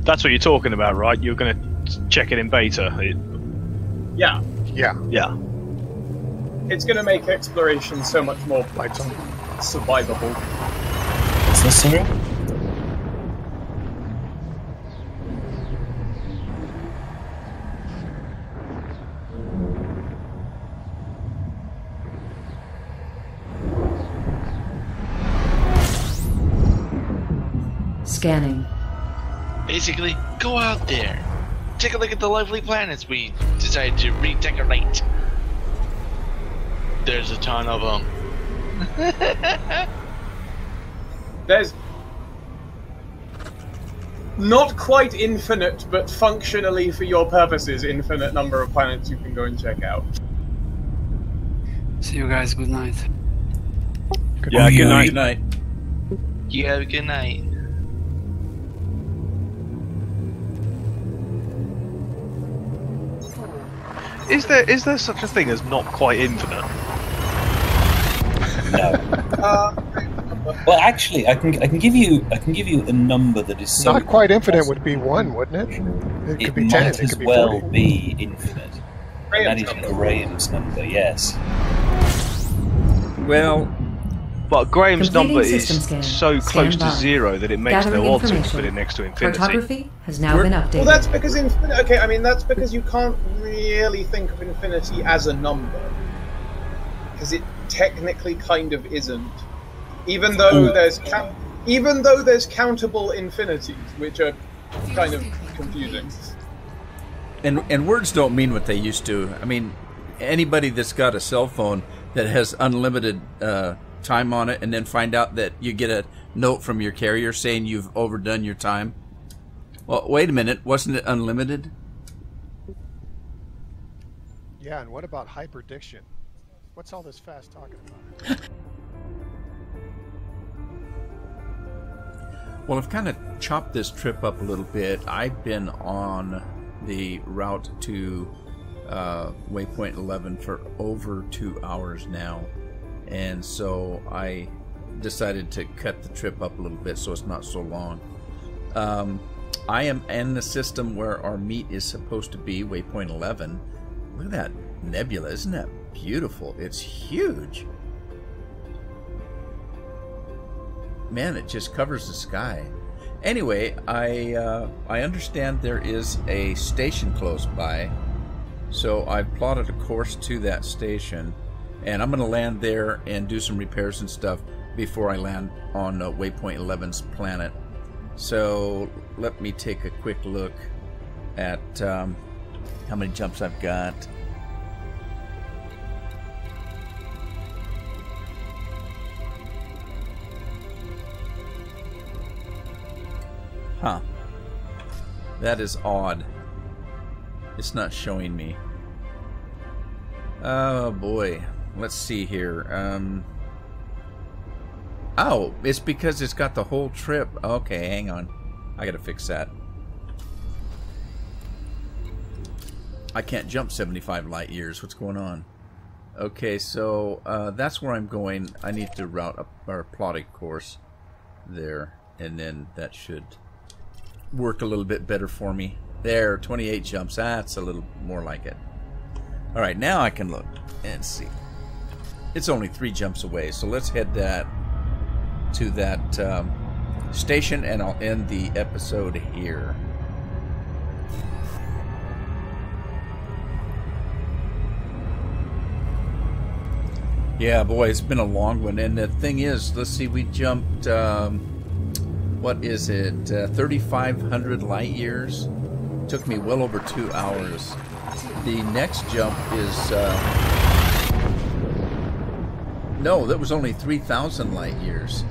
That's what you're talking about, right? You're going to check it in beta. Yeah. Yeah. Yeah. It's gonna make exploration so much more survivable. What's this, sorry? Scanning. Basically, go out there. Take a look at the lovely planets we decided to redecorate. There's a ton of them. There's not quite infinite, but functionally for your purposes, infinite number of planets you can go and check out. See you guys. Good night. Good night. Good night. You have a good night. Is there such a thing as not quite infinite? No. Well, actually, I can give you a number that is so Not quite infinite would be 1, wouldn't it? It could be 10. might It as could be well 40. be infinite. And that is Graham's number. Yes. Well, but Graham's Completing number is system scan. so close Stand to by. 0 that it makes Gathering no odds to information. put it next to infinity. Cartography has now been updated. Well, that's because infinite. Okay, I mean that's because you can't really think of infinity as a number, because it technically kind of isn't. Even though there's countable infinities, which are kind of confusing. and words don't mean what they used to. I mean, anybody that's got a cell phone that has unlimited time on it, and then find out that you get a note from your carrier saying you've overdone your time? Well, wait a minute. Wasn't it unlimited? Yeah, and what about hyperdiction? What's all this fast talking about? Well, I've kind of chopped this trip up a little bit. I've been on the route to Waypoint 11 for over 2 hours now, and so I decided to cut the trip up a little bit so it's not so long. I am in the system where our meet is supposed to be, Waypoint 11. Look at that nebula. Isn't that beautiful? It's huge. Man, it just covers the sky. Anyway, I understand there is a station close by, so I've plotted a course to that station, and I'm going to land there and do some repairs and stuff before I land on Waypoint 11's planet. So let me take a quick look at how many jumps I've got. Huh. That is odd. It's not showing me. Oh boy. Let's see here. Oh, it's because it's got the whole trip. Okay, hang on. I gotta fix that. I can't jump 75 light years. What's going on? Okay, so that's where I'm going. I need to route up or plot a course there, and then that should work a little bit better for me. There, 28 jumps. That's a little more like it. Alright, now I can look and see. It's only 3 jumps away, so let's head that to that station, and I'll end the episode here. Yeah, boy, it's been a long one, and the thing is, let's see, we jumped what is it, 3,500 light years? Took me well over 2 hours. The next jump is no, that was only 3,000 light years.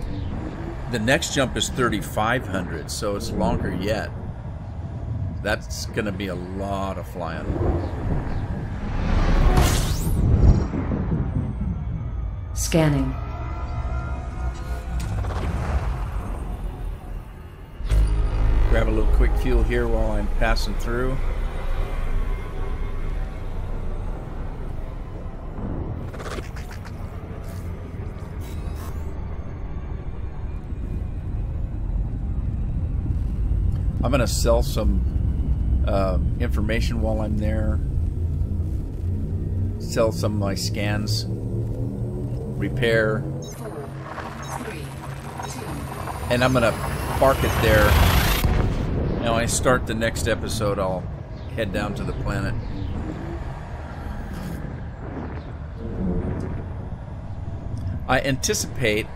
The next jump is 3,500, so it's longer yet. That's going to be a lot of flying. Scanning. Grab a little quick fuel here while I'm passing through. I'm going to sell some information while I'm there. Sell some of my scans. Repair. And I'm going to park it there. Now, when I start the next episode, I'll head down to the planet. I anticipate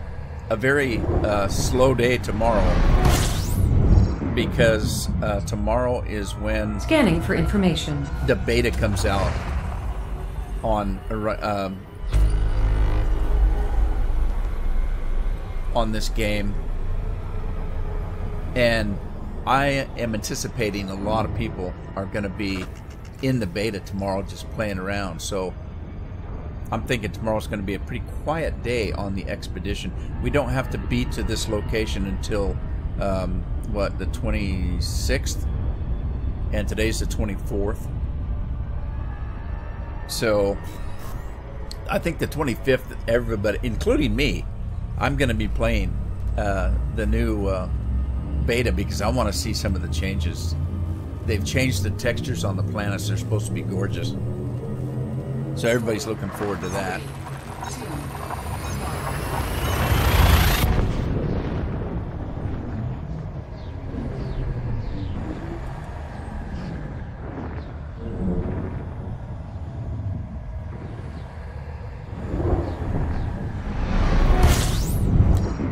a very slow day tomorrow, because tomorrow is when scanning for information. The beta comes out on this game, and I am anticipating a lot of people are going to be in the beta tomorrow just playing around. So I'm thinking tomorrow's going to be a pretty quiet day on the expedition. We don't have to be to this location until what, the 26th, and today's the 24th. So I think the 25th, everybody, including me, I'm going to be playing the new beta, because I want to see some of the changes. They've changed the textures on the planets. They're supposed to be gorgeous. So everybody's looking forward to that.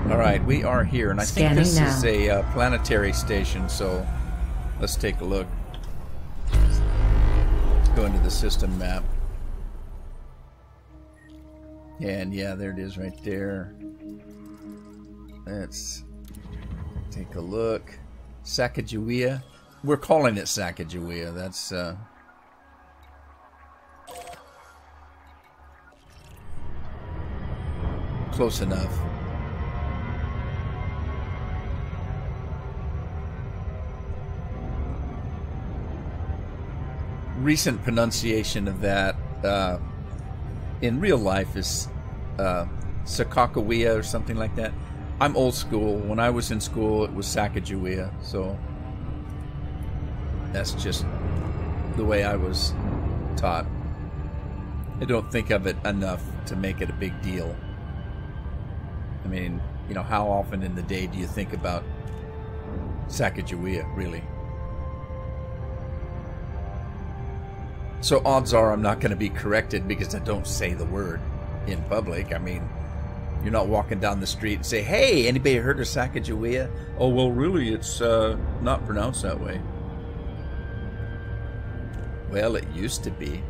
Alright, we are here, and I think this is a planetary station, so let's take a look. Let's go into the system map. And yeah, there it is right there. Let's take a look. Sacagawea. We're calling it Sacagawea. That's close enough. Recent pronunciation of that in real life is Sacagawea or something like that. I'm old school. When I was in school, it was Sacagawea, so that's just the way I was taught. I don't think of it enough to make it a big deal. I mean, you know, how often in the day do you think about Sacagawea, really? So odds are I'm not going to be corrected because I don't say the word in public. I mean, you're not walking down the street and say, hey, anybody heard of Sacagawea? Oh, well, really, it's not pronounced that way. Well, it used to be.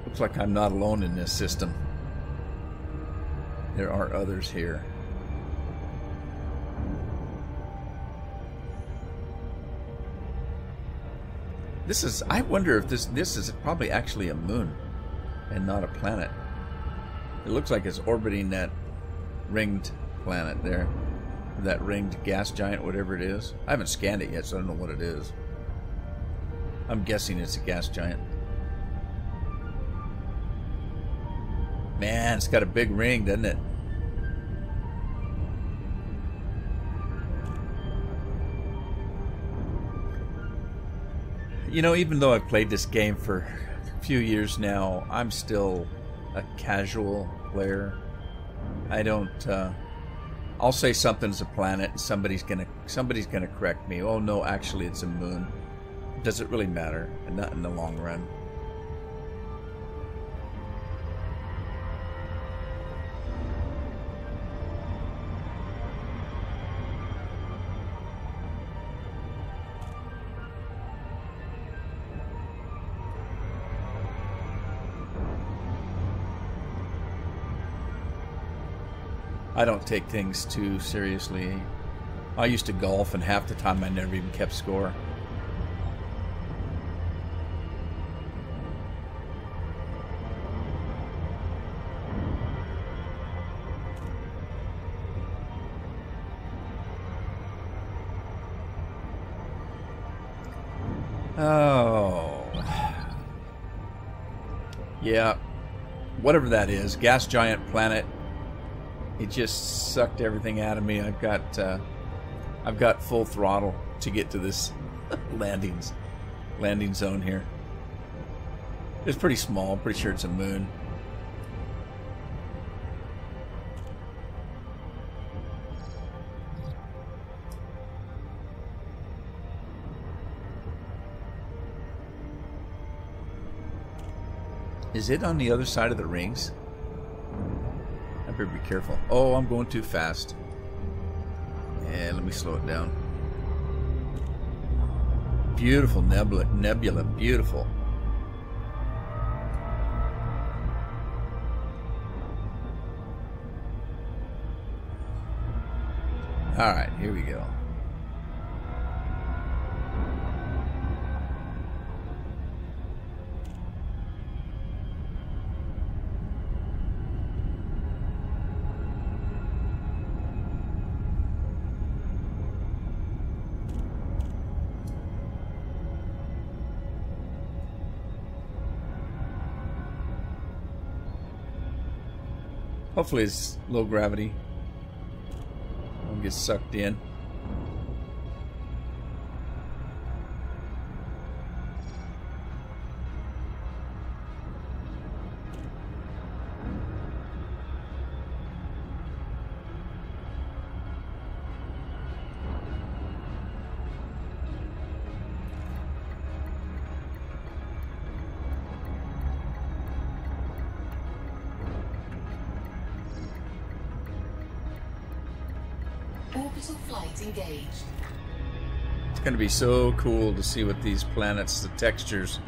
Looks like I'm not alone in this system. There are others here. This is, I wonder if this is probably actually a moon and not a planet. It looks like it's orbiting that ringed planet there. That ringed gas giant, whatever it is. I haven't scanned it yet, so I don't know what it is. I'm guessing it's a gas giant. Man, it's got a big ring, doesn't it? You know, even though I've played this game for a few years now, I'm still a casual player. I don't, I'll say something's a planet and somebody's gonna correct me. Oh no, actually it's a moon. Does it really matter? And not in the long run. I don't take things too seriously. I used to golf, and half the time I never even kept score. Oh. Yeah. Whatever that is. Gas giant planet. It just sucked everything out of me. I've got full throttle to get to this landing zone here. It's pretty small. I'm pretty sure it's a moon. Is it on the other side of the rings? I better be careful. Oh, I'm going too fast. Yeah, let me slow it down. Beautiful nebula, beautiful. Alright, here we go. Hopefully it's low gravity. Won't get sucked in. Orbital flight engaged. It's going to be so cool to see what these planets, the textures,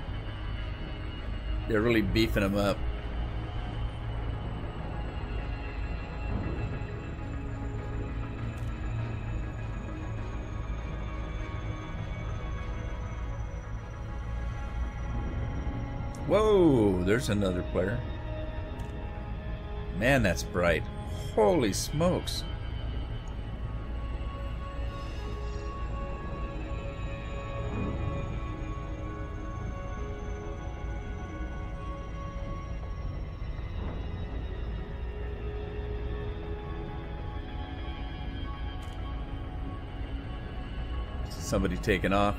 they're really beefing them up. Whoa, there's another player. Man, that's bright. Holy smokes. Somebody taking off.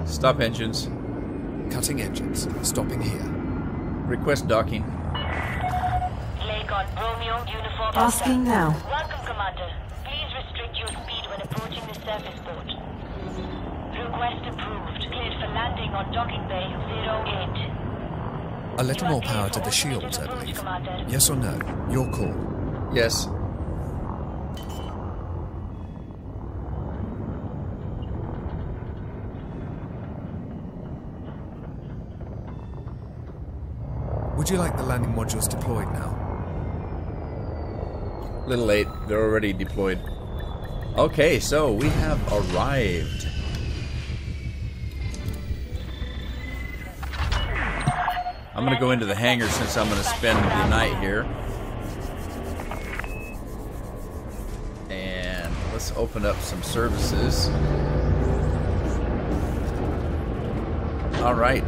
Stop engines. Cutting engines. Stopping here. Request docking. Lake Romeo, uniform. Asking now. Welcome, Commander. Please restrict your speed when approaching the surface port. Request approved. Cleared for landing on docking bay 08. A little more power to the shields, I believe. Yes or no? Your call. Yes. Would you like the landing modules deployed now? A little late. They're already deployed. Okay, so we have arrived. I'm going to go into the hangar since I'm going to spend the night here. And let's open up some services. All right.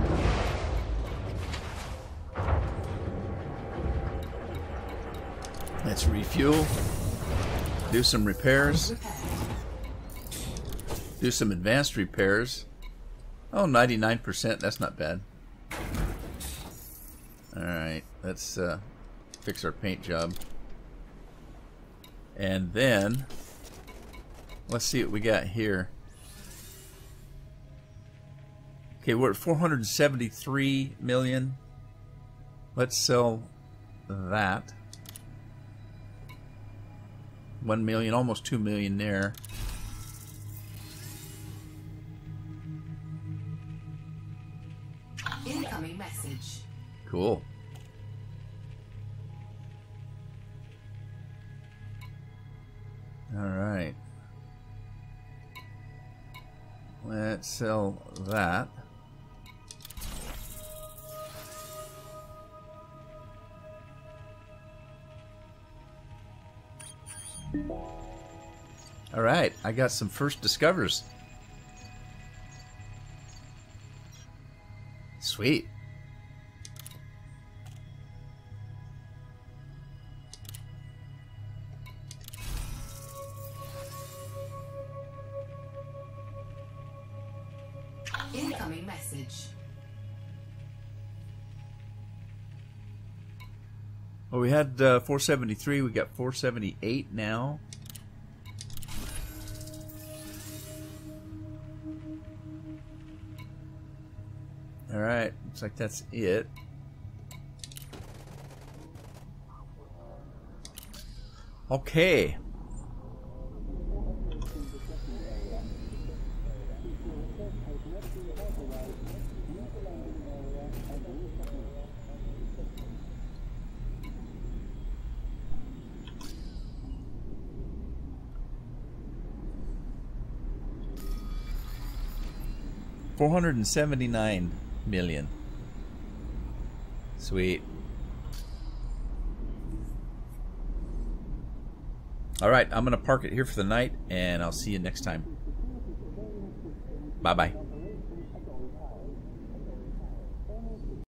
Let's refuel, do some repairs, do some advanced repairs. Oh, 99%, that's not bad. Alright, let's fix our paint job. And then, let's see what we got here. Okay, we're at 473 million. Let's sell that. 1 million, almost 2 million there. Incoming message. Cool. All right. Let's sell that. All right, I got some first discovers. Sweet. Incoming message. Well, we had 473. We got 478 now. All right, looks like that's it. Okay. $479 million. Sweet. All right, I'm going to park it here for the night, and I'll see you next time. Bye-bye.